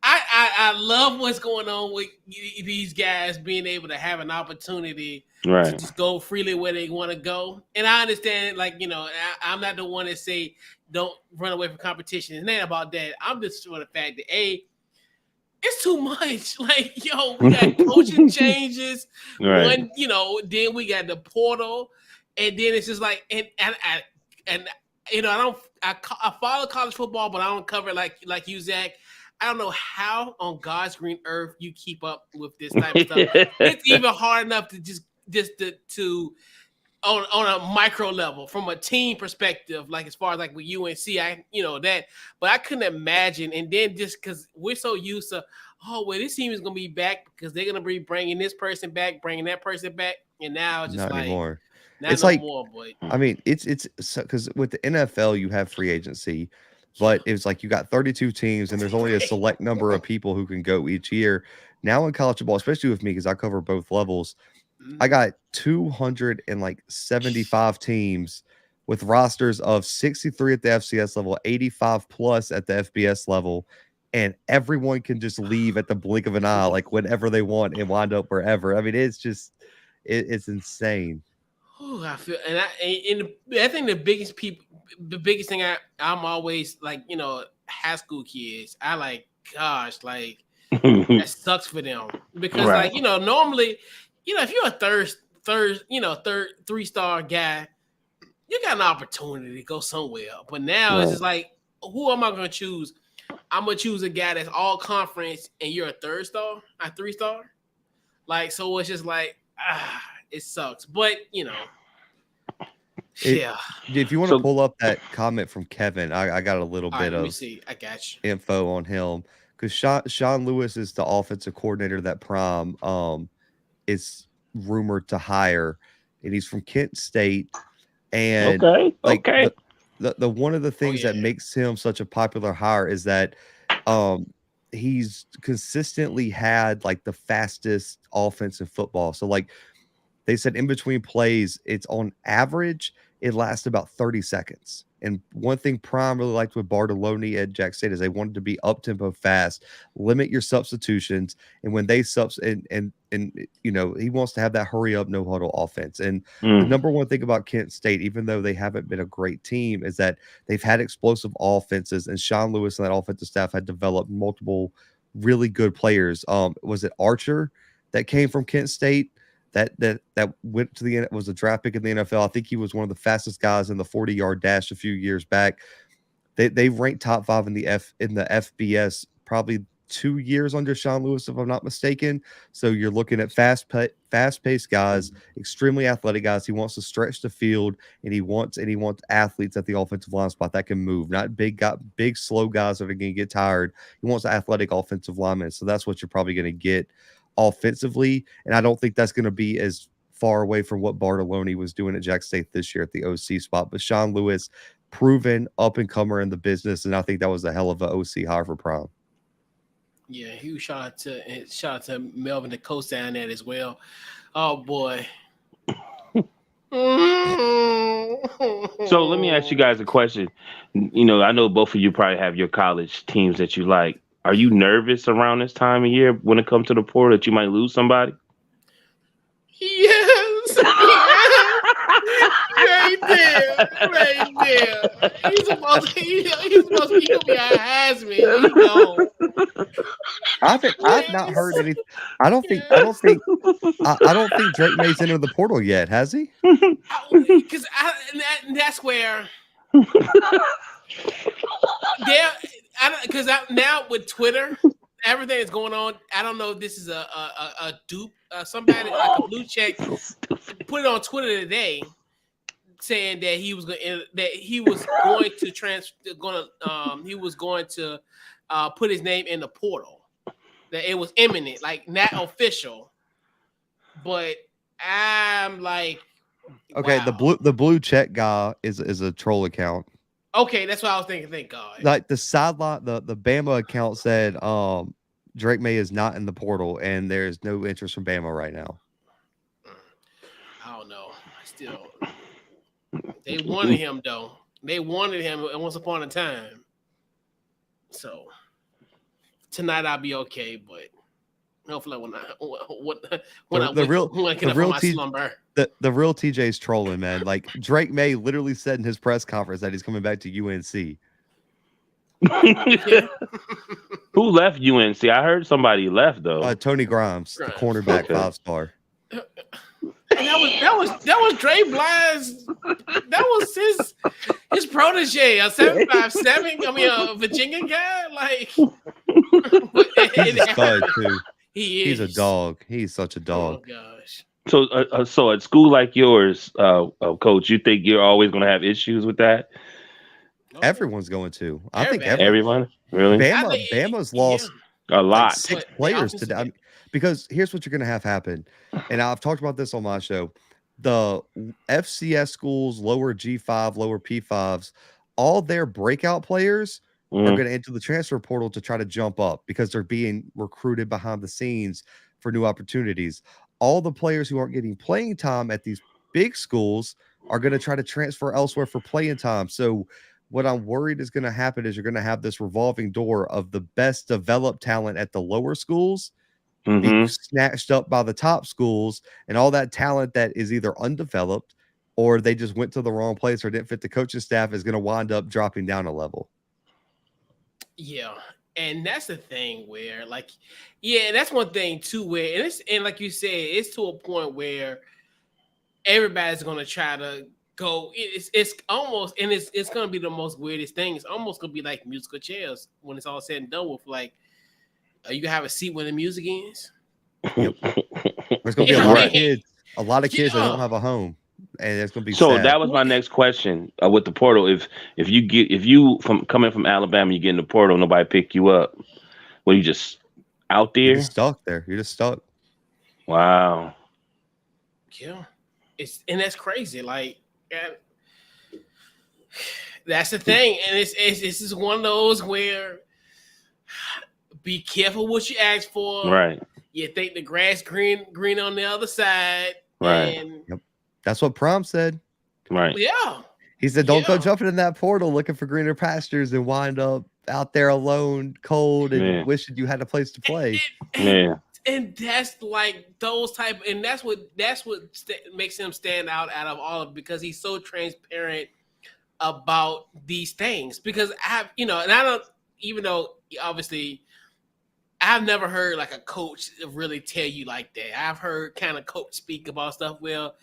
I love what's going on with these guys being able to have an opportunity to just go freely where they want to go. And I understand, I'm not the one that say don't run away from competition. It's not about that. I'm just for the fact that it's too much. Like, we got coaching changes. Then we got the portal, and then it's just like, I follow college football, but I don't cover it like you, Zach. I don't know how on God's green earth you keep up with this type of stuff. It's even hard enough to just to on a micro level from a team perspective, like as far as like with UNC, that, but I couldn't imagine. And then just because we're so used to, this team is gonna be back because they're gonna be bringing this person back, bringing that person back, and now it's just not anymore. It's like more, but I mean, it's because with the NFL you have free agency. But it was like you got 32 teams, and there's only a select number of people who can go each year. Now in college football, especially with me, because I cover both levels, I got 275 teams with rosters of 63 at the FCS level, 85 plus at the FBS level, and everyone can just leave at the blink of an eye, like whenever they want, and wind up wherever. I mean, it's just it's insane. Oh, I feel, and I think the biggest thing I'm always like, high school kids. I like gosh, like that sucks for them because, Right. like, normally, if you're a third 3-star guy, you got an opportunity to go somewhere. But now it's Right. just like, who am I going to choose? I'm gonna choose a guy that's all conference, and you're a 3-star. Like, so it's just like, it sucks. But yeah. If you want to pull up that comment from Kevin, I got a little bit Let me of see. I got you. info on him because Sean Lewis is the offensive coordinator that Prime is rumored to hire, and he's from Kent State. And Okay. The one of the things that makes him such a popular hire is that he's consistently had like the fastest offense in football. So like they said in between plays, it's on average, it lasts about 30 seconds. And one thing Prime really liked with Bartoloni at Jack State is they wanted to be up tempo fast, limit your substitutions. And when they and he wants to have that hurry up, no huddle offense. And the number one thing about Kent State, even though they haven't been a great team, is that they've had explosive offenses. And Sean Lewis and that offensive staff had developed multiple really good players. Was it Archer that came from Kent State? That went to was a draft pick in the NFL. I think he was one of the fastest guys in the 40-yard dash a few years back. They ranked top 5 in the FBS probably 2 years under Sean Lewis, if I'm not mistaken. So you're looking at fast-paced guys, extremely athletic guys. He wants to stretch the field, and he wants athletes at the offensive line spot that can move, not big slow guys that are going to get tired. He wants athletic offensive linemen. So that's what you're probably going to get offensively, and I don't think that's going to be as far away from what Bartoloni was doing at Jack State this year at the OC spot. But Sean Lewis, proven up and comer in the business, and I think that was a hell of a OC hire for Prime. Yeah, huge shout out to Melvin the coach down there as well. Oh boy. So let me ask you guys a question. I know both of you probably have your college teams that you like. Are you nervous around this time of year when it comes to the portal that you might lose somebody? Yes. Right there. He's supposed to be our Heisman. He don't. I've not heard anything. I don't think Drake May's entered the portal yet, has he? Because that's where because now with Twitter, everything that's going on, I don't know if this is a dupe. Somebody like a blue check put it on Twitter today, saying that he was going to put his name in the portal. That it was imminent, like not official. But I'm like, okay, wow. the blue check guy is a troll account. Okay, that's what I was thinking. Thank God. Like the sideline, the Bama account said, Drake May is not in the portal, and there's no interest from Bama right now. I don't know. They wanted him though. They wanted him once upon a time. So tonight I'll be okay, but hopefully when I get up from my slumber. The real TJ's trolling, man. Like Drake May literally said in his press conference that he's coming back to UNC. Who left UNC? I heard somebody left though. Tony Grimes, the cornerback, 5-star. That was Dre Bly's. That was his protege, a 757. I mean, a Virginia guy. Like he's a stud too. He's a dog. He's such a dog. Oh gosh. So at school like yours, Coach, you think you're always going to have issues with that? Everyone's going to. I think everyone. Really? Bama's lost a lot. Like 6 players today. Because here's what you're going to have happen. And I've talked about this on my show. The FCS schools, lower G5, lower P5s, all their breakout players are going to enter the transfer portal to try to jump up because they're being recruited behind the scenes for new opportunities. All the players who aren't getting playing time at these big schools are going to try to transfer elsewhere for playing time. So what I'm worried is going to happen is you're going to have this revolving door of the best developed talent at the lower schools being snatched up by the top schools, and all that talent that is either undeveloped or they just went to the wrong place or didn't fit the coaching staff is going to wind up dropping down a level. Yeah. And that's the thing where, like, yeah, that's one thing too. Where and like you said, it's to a point where everybody's gonna try to go. It's almost, and it's gonna be the most weirdest thing. It's almost gonna be like musical chairs when it's all said and done with. Like, are you gonna have a seat when the music ends? Yep. There's gonna be a lot of kids that don't have a home, and it's gonna be So sad. that was my next question with the portal. If you from coming from Alabama, you get in the portal, nobody pick you up. Well, you just out You're there. just stuck there. You're just stuck. Wow. Yeah, and that's crazy. Like, that's the thing, and this is one of those where be careful what you ask for. Right. You think the grass green on the other side, Right. and Yep. That's what Prom said. Right. yeah, He said, "Don't go jumping in that portal looking for greener pastures and wind up out there alone, cold, and wishing you had a place to play." And that's like those type, and that's what makes him stand out of all of it, because he's so transparent about these things. Because I have, and I don't, even though obviously I've never heard like a coach really tell you like that. I've heard kind of coach speak about stuff. Well,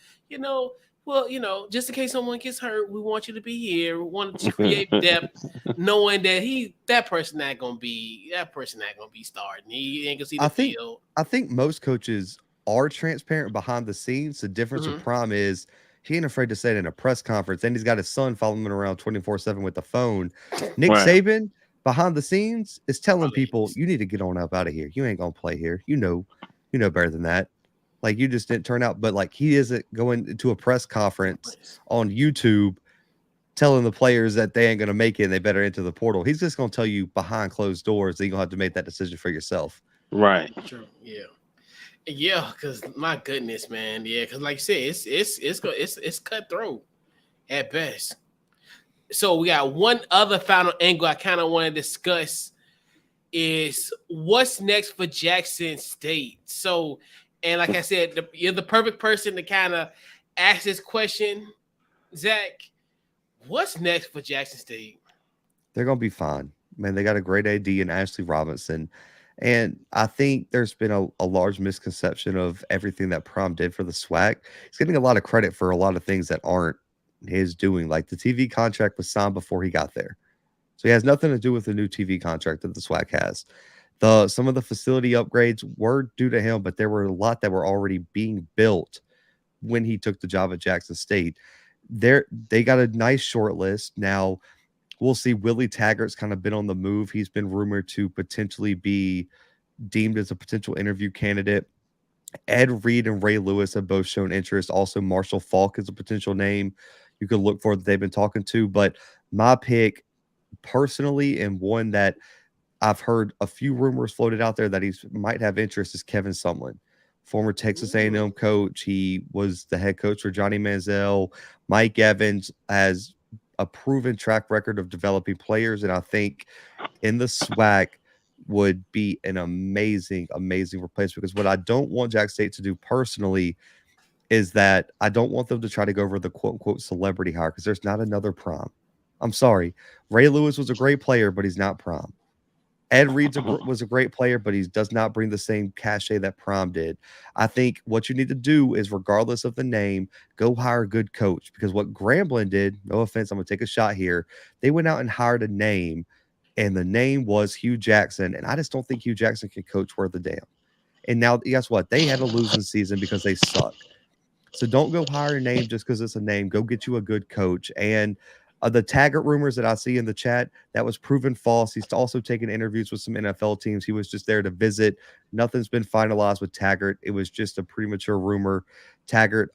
just in case someone gets hurt, we want you to be here. We want to create depth, knowing that that person not gonna be starting. He ain't gonna see the field. I think most coaches are transparent behind the scenes. The difference with Prom is he ain't afraid to say it in a press conference, and he's got his son following him around 24/7 with the phone. Nick Saban behind the scenes is telling people, you need to get on up out of here. You ain't gonna play here. You know better than that. Like, you just didn't turn out. But like, he isn't going to a press conference on YouTube telling the players that they ain't gonna make it and they better enter the portal. He's just gonna tell you behind closed doors that you're gonna have to make that decision for yourself. Right. True. Yeah. Because my goodness, man. Yeah. Because like you said, it's cutthroat at best. So we got one other final angle I kind of want to discuss is what's next for Jackson State. So, and like I said, you're the perfect person to kind of ask this question, Zach. What's next for Jackson State? They're gonna be fine, man. They got a great AD in Ashley Robinson, and I think there's been a large misconception of everything that Prom did for the SWAC. He's getting a lot of credit for a lot of things that aren't his doing. Like, the TV contract was signed before he got there, so he has nothing to do with the new TV contract that the SWAC has. Some of the facility upgrades were due to him, but there were a lot that were already being built when he took the job at Jackson State. They got a nice short list. Now we'll see. Willie Taggart's kind of been on the move. He's been rumored to potentially be deemed as a potential interview candidate. Ed Reed and Ray Lewis have both shown interest. Also, Marshall Falk is a potential name you could look for that they've been talking to. But my pick personally, and one that I've heard a few rumors floated out there that he might have interest, is Kevin Sumlin, former Texas A&M coach. He was the head coach for Johnny Manziel. Mike Evans has a proven track record of developing players, and I think in the SWAC would be an amazing, amazing replacement. Because what I don't want Jack State to do personally is that I don't want them to try to go over the quote-unquote celebrity hire, because there's not another Prom. I'm sorry. Ray Lewis was a great player, but he's not Prom. Ed Reed was a great player, but he does not bring the same cachet that Prom did. I think what you need to do is, regardless of the name, go hire a good coach. Because what Grambling did, no offense, I'm going to take a shot here, they went out and hired a name, and the name was Hugh Jackson, and I just don't think Hugh Jackson can coach worth a damn. And now, guess what? They had a losing season because they suck. So don't go hire a name just because it's a name. Go get you a good coach. And the Taggart rumors that I see in the chat, that was proven false. He's also taken interviews with some NFL teams. He was just there to visit. Nothing's been finalized with Taggart. It was just a premature rumor. Taggart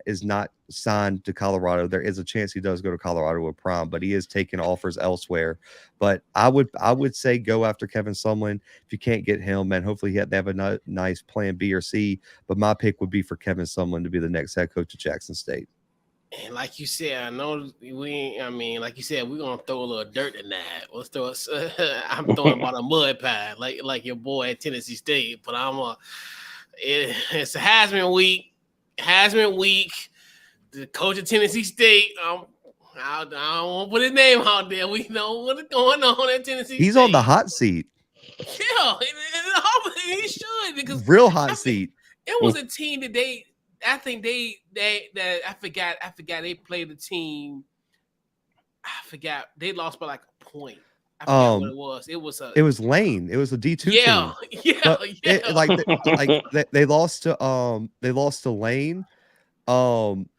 is not signed to Colorado. There is a chance he does go to Colorado with Prom, but he is taking offers elsewhere. But I would say go after Kevin Sumlin. If you can't get him, man, hopefully they have a nice plan B or C. But my pick would be for Kevin Sumlin to be the next head coach of Jackson State. And like you said, I know like you said, we're gonna throw a little dirt in that. Let's throw I'm throwing about a mud pie, like your boy at Tennessee State. But it's a Heisman week. The coach of Tennessee State, I don't want to put his name out there. We know what's going on at Tennessee He's State. on the hot seat. Yeah, he should because Real hot seat. It was a team that I think I forgot they played the team. I forgot they lost by like a point. I forgot what it was. It was Lane. It was a D2 team. Yeah. They lost to Lane.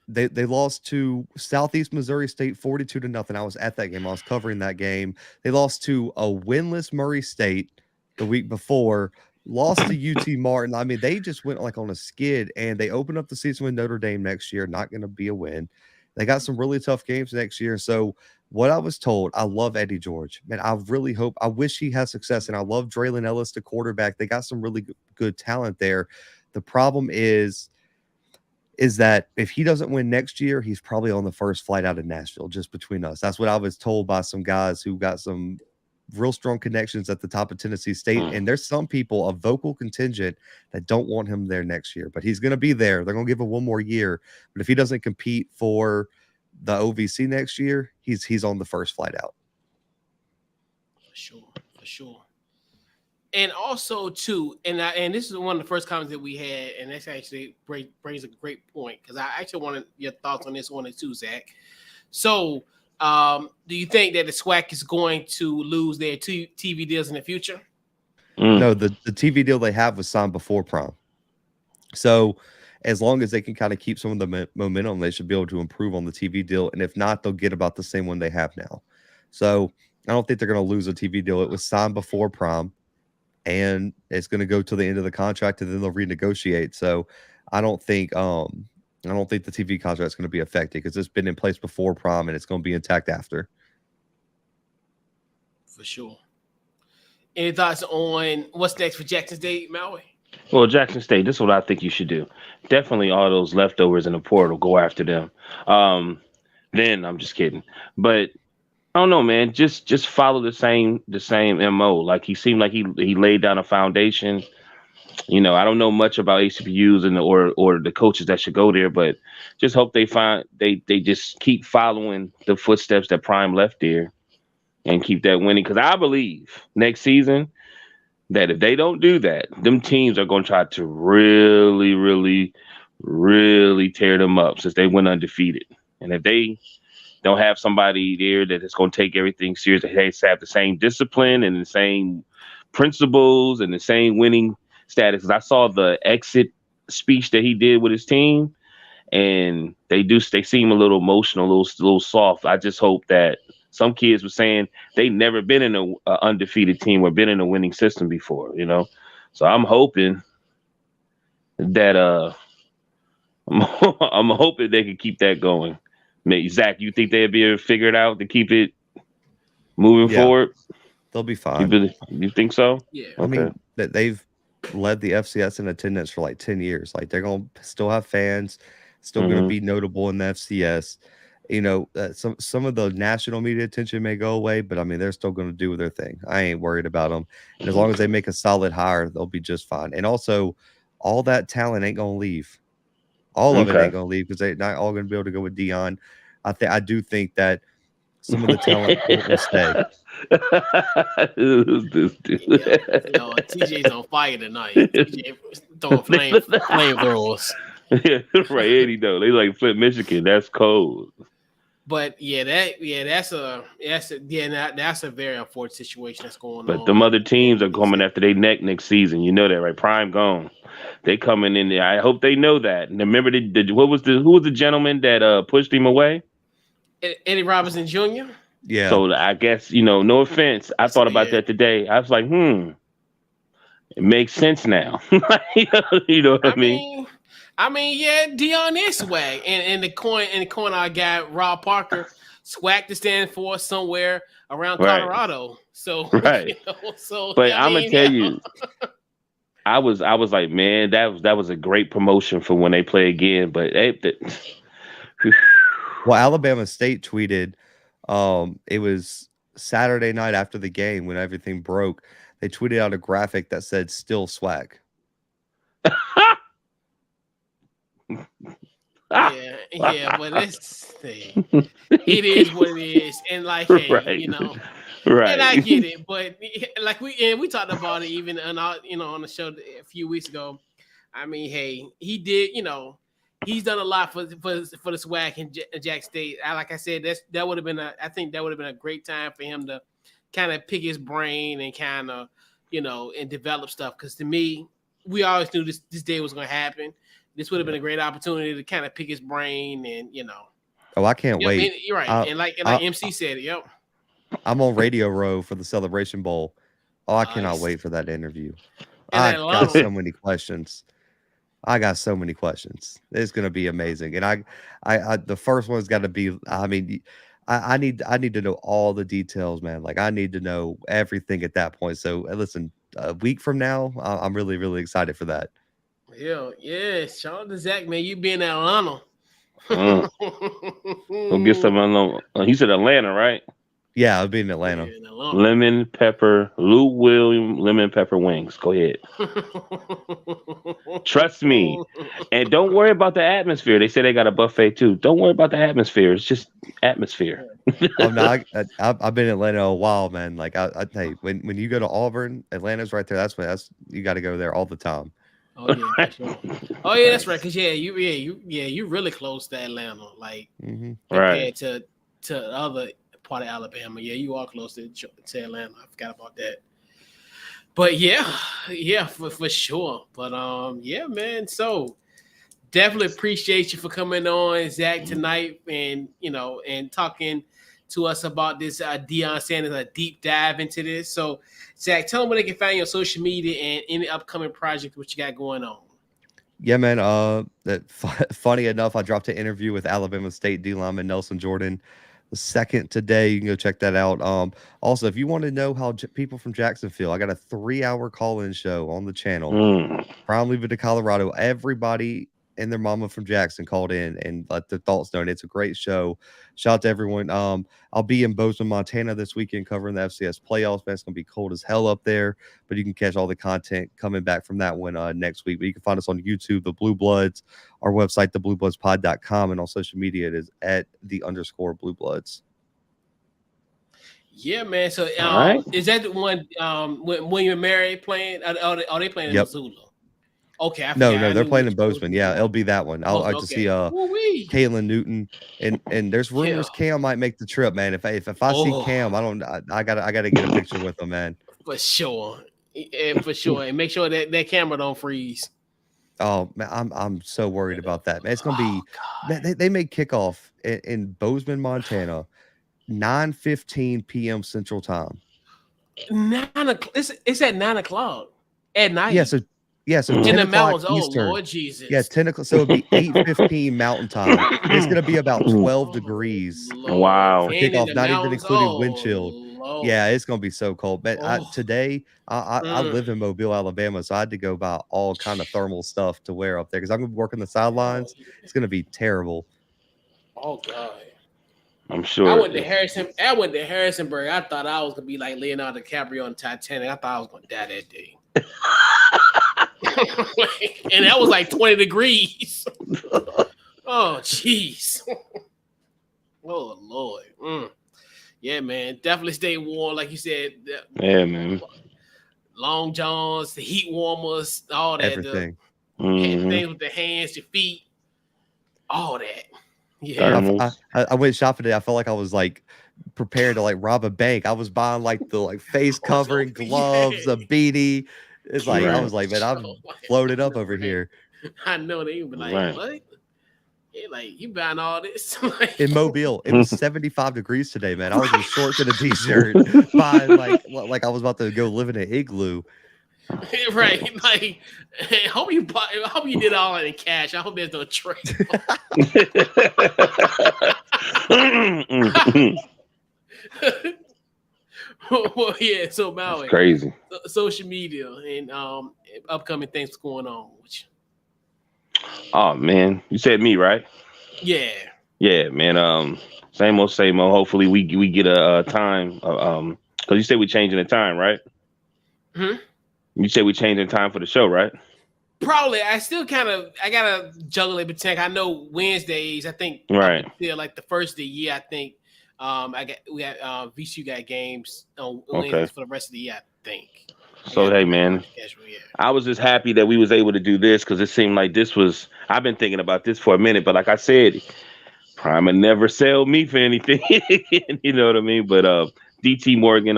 They lost to Southeast Missouri State 42-0. I was at that game. I was covering that game. They lost to a winless Murray State the week before. Lost to UT Martin. I mean, they just went like on a skid, and they open up the season with Notre Dame next year. Not going to be a win. They got some really tough games next year. So what I was told, I love Eddie George. Man, I really hope, I wish he has success. And I love Draylon Ellis, the quarterback. They got some really good talent there. The problem is that if he doesn't win next year, he's probably on the first flight out of Nashville, just between us. That's what I was told by some guys who got some real strong connections at the top of Tennessee State. And there's some people, a vocal contingent, that don't want him there next year, but he's going to be there. They're going to give him one more year. But if he doesn't compete for the OVC next year, he's on the first flight out. For sure. And also too, and this is one of the first comments that we had, and that's actually brings a great point, because I actually wanted your thoughts on this one too, Zach. So, do you think that the SWAC is going to lose their TV deals in the future? No, the TV deal they have was signed before prom. So as long as they can kind of keep some of the momentum, they should be able to improve on the TV deal. And if not, they'll get about the same one they have now. So I don't think they're going to lose a TV deal. It was signed before prom, and it's going to go to the end of the contract, and then they'll renegotiate. So I don't think the TV contract is going to be affected, because it's been in place before prom, and it's going to be intact after. For sure. Any thoughts on what's next for Jackson State, Maui? Well, Jackson State, this is what I think you should do. Definitely all those leftovers in the portal, go after them. Then I'm just kidding. But I don't know, man. Just follow the same MO. Like, he seemed like he laid down a foundation. You know, I don't know much about HBUs or the coaches that should go there, but just hope they just keep following the footsteps that Prime left there and keep that winning. Because I believe next season that if they don't do that, them teams are going to try to really, really, really tear them up since they went undefeated. And if they don't have somebody there that is going to take everything serious, that they have the same discipline and the same principles and the same winning status. Because I saw the exit speech that he did with his team, and they seem a little emotional, a little soft. I just hope that some kids were saying they never been in a undefeated team or been in a winning system before, you know. So I'm hoping that I'm hoping they can keep that going. Maybe, Zach, you think they'd be able to figure it out to keep it moving forward? They'll be fine. You think so? Yeah. Okay. I mean, that they've led the FCS in attendance for like 10 years. Like, they're going to still have fans, still going to be notable in the FCS. You know, some of the national media attention may go away, but I mean, they're still going to do their thing. I ain't worried about them. And as long as they make a solid hire, they'll be just fine. And also, all that talent ain't going to leave. All of it ain't going to leave, because they're not all going to be able to go with Deion. I do think that some of the talent will stay. Who's this dude? Yo, TJ's on fire tonight. TJ throwing flamethrowers. Yeah, right. Eddie, though, they like Flint, Michigan. That's cold. But that's a very unfortunate situation that's going on. But them other teams are coming after their next season. You know that, right? Prime gone. They coming in there. I hope they know that. And remember, who was the gentleman that pushed him away? Eddie Robinson Jr. Yeah. So I guess, no offense. I thought about that today. I was like, it makes sense now. You know what I mean? Yeah, Deion is swag. And in the corner, I got Rob Parker, swag to stand for somewhere around Colorado. So right. But I'm gonna tell you, I was like, man, that was a great promotion for when they play again. But well, Alabama State tweeted, it was Saturday night after the game when everything broke. They tweeted out a graphic that said "Still swag." yeah, but it is what it is, and like, hey, Right. and I Right. get it, but like we talked about it even on our, on the show a few weeks ago. I mean, hey, he did, he's done a lot for the swag in Jack State. Like I said, that would have been I think that would have been a great time for him to kind of pick his brain and kind of, and develop stuff. Because to me, we always knew this day was going to happen. This would have been a great opportunity to kind of pick his brain and, Oh, I can't wait. And you're right. And like MC said, yep. I'm on Radio Row for the Celebration Bowl. Oh, I cannot Nice. wait for that interview. And I that got alone. so many questions. It's gonna be amazing. And I the first one's got to be. I mean, I need to know all the details, man. Like I need to know everything at that point. So listen, a week from now, I'm really really excited for that. Yeah. Shout out to Zach, man. You be in Atlanta. Go get some. He said Atlanta, right? Yeah, I'll be in Atlanta. Yeah, in Atlanta. Lemon pepper, Lou William lemon pepper wings. Go ahead. Trust me. And don't worry about the atmosphere. They say they got a buffet too. Don't worry about the atmosphere. It's just atmosphere. Oh no, I've been in Atlanta a while, man. Like I tell you, when you go to Auburn, Atlanta's right there. That's you got to go there all the time. Oh yeah, for sure. Oh yeah, that's right. Cause you really close to Atlanta, like Right. compared to the other part of Alabama. Yeah, you are close to Atlanta. I forgot about that. But yeah, for sure. But yeah, man. So definitely appreciate you for coming on, Zach, tonight, and and talking to us about this Deion Sanders, a deep dive into this. So, Zach, tell them where they can find you on social media and any upcoming project what you got going on. Yeah, man. Funny enough, I dropped an interview with Alabama State D lineman Nelson Jordan the second today. You can go check that out. Also, if you want to know how people from Jacksonville, I got a 3-hour call-in show on the channel. From leaving to Colorado, everybody and their mama from Jackson called in and let their thoughts know. And it's a great show. Shout out to everyone. I'll be in Bozeman, Montana this weekend covering the FCS playoffs. Man, it's gonna be cold as hell up there, but you can catch all the content coming back from that one next week. But you can find us on YouTube, the Blue Bloods, our website, thebluebloodspod.com, and on social media it is at _BlueBloods. Yeah, man. So right. Is that the one when you're married playing? Are they playing in Missoula? Okay. No, they're playing in Bozeman. Yeah, it'll be that one. I'll like to see Kalen Newton and there's rumors Cam might make the trip, man. If I see Cam, I gotta get a picture with him, man. For sure. For sure. And make sure that camera don't freeze. Oh man, I'm so worried about that, man. It's gonna be man, they make kickoff in Bozeman, Montana, 9:15 p.m. Central Time. 9 o'clock. It's at 9 o'clock at night. Yeah, so in 10 the o'clock mountains. Eastern. Oh Lord Jesus. Yeah, 10 o'clock. So it'll be 8:15 Mountain Time. It's gonna be about 12 degrees. Wow. Kickoff, not even including wind chill. Lord. Yeah, it's gonna be so cold. But today, I live in Mobile, Alabama, so I had to go buy all kind of thermal stuff to wear up there because I'm gonna be working the sidelines. It's gonna be terrible. Oh God. I'm sure. I went to Harrisonburg. I thought I was gonna be like Leonardo DiCaprio on Titanic. I thought I was gonna die that day. And that was like 20 degrees. Oh, jeez. Oh, Lord. Yeah, man. Definitely stay warm, like you said. Yeah, man. Long johns, the heat warmers, all that. Everything. Things with the hands, your feet, all that. Yeah. I went shopping today. I felt like I was like prepared to like rob a bank. I was buying like the face covering, gloves, a beanie. It's like I was like, man, I'm floated up over here. I know they would be like, what? Yeah, like you buying all this in Mobile? It was 75 degrees today, man. I was in shorts and a t-shirt, buying like I was about to go live in an igloo. Right, like I hope you did all that in cash. I hope there's no trade. Well, yeah. So Maui, crazy. Social media and upcoming things going on with you. Oh man, you said me, right? Yeah. Yeah, man. Same old. Hopefully we get a time. Because you said we changing the time, right? Hmm. You said we changing time for the show, right? Probably. I gotta juggle it between. I know Wednesdays. I think Right. Until like the first of the year. I think VCU got games on Okay. Wednesdays for the rest of the year. I think. So hey, man, I was just happy that we was able to do this because it seemed like this was. I've been thinking about this for a minute, but like I said, Prime would never sell me for anything. You know what I mean? But DT Morgan,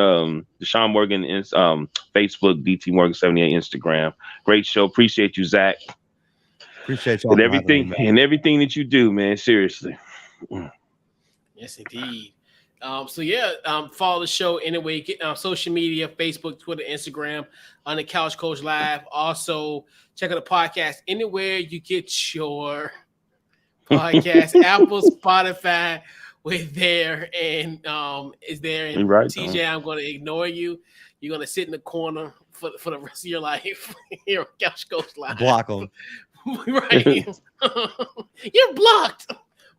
Deshaun Morgan is Facebook, DT Morgan 78 Instagram. Great show. Appreciate you, Zach. Appreciate y'all and everything that you do, man. Seriously. Yes, indeed. Follow the show anyway. Get social media, Facebook, Twitter, Instagram, on the Couch Coach Live. Also, check out the podcast anywhere you get your podcast. Apple, Spotify, we're there. And is there. And right, TJ, I'm going to ignore you. You're going to sit in the corner for the rest of your life here on Couch Coach Live. Block them. Right. You're blocked.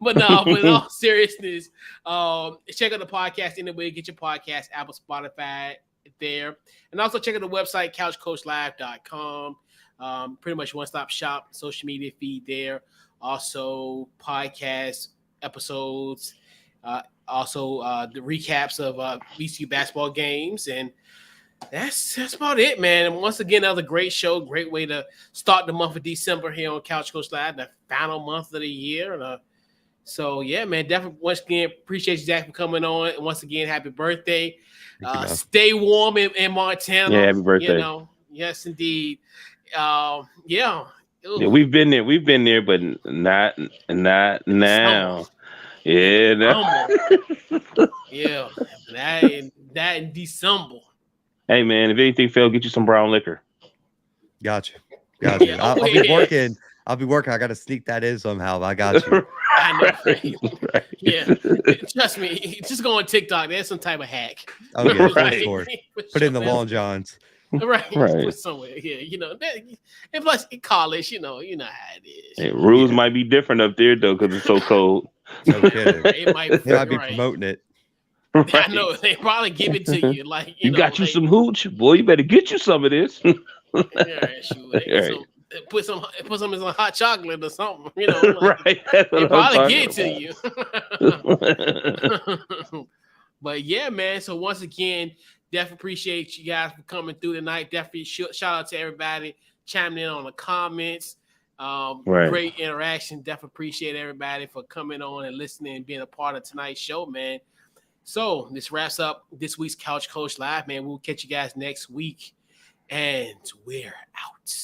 But no, but in all seriousness, check out the podcast anyway. Get your podcast, Apple, Spotify there. And also check out the website, couchcoachlive.com. Pretty much one-stop shop, social media feed there. Also, podcast episodes. Also, the recaps of VCU basketball games. And that's about it, man. And once again, another great show. Great way to start the month of December here on Couch Coach Live, the final month of the year. And so, yeah, man, definitely once again, appreciate you, Zach, for coming on. And once again, happy birthday. Stay warm in Montana. Yeah, happy birthday. You know, yes, indeed. Yeah. Yeah, we've been there, but not now. Yeah, no. Yeah, that in December. Hey, man, if anything failed, get you some brown liquor. Gotcha. I'll be working. I got to sneak that in somehow. I got you. I know, right? Yeah, trust me. Just go on TikTok. There's some type of hack. Oh yeah, right. Sure. Put in the Long Johns. Right. Put somewhere. Yeah, you know. And plus, in college, you know how it is. Hey, rules might be different up there though, because it's so cold. No kidding. They might be promoting it. Right. I know they probably give it to you. Like you got you some hooch, boy. You better get you some of this. Put some in some hot chocolate or something, you know. Right. They probably get it to you. But yeah, man. So once again, definitely appreciate you guys for coming through tonight. Definitely shout out to everybody chiming in on the comments. Great interaction. Definitely appreciate everybody for coming on and listening and being a part of tonight's show, man. So this wraps up this week's Couch Coach Live, man. We'll catch you guys next week. And we're out.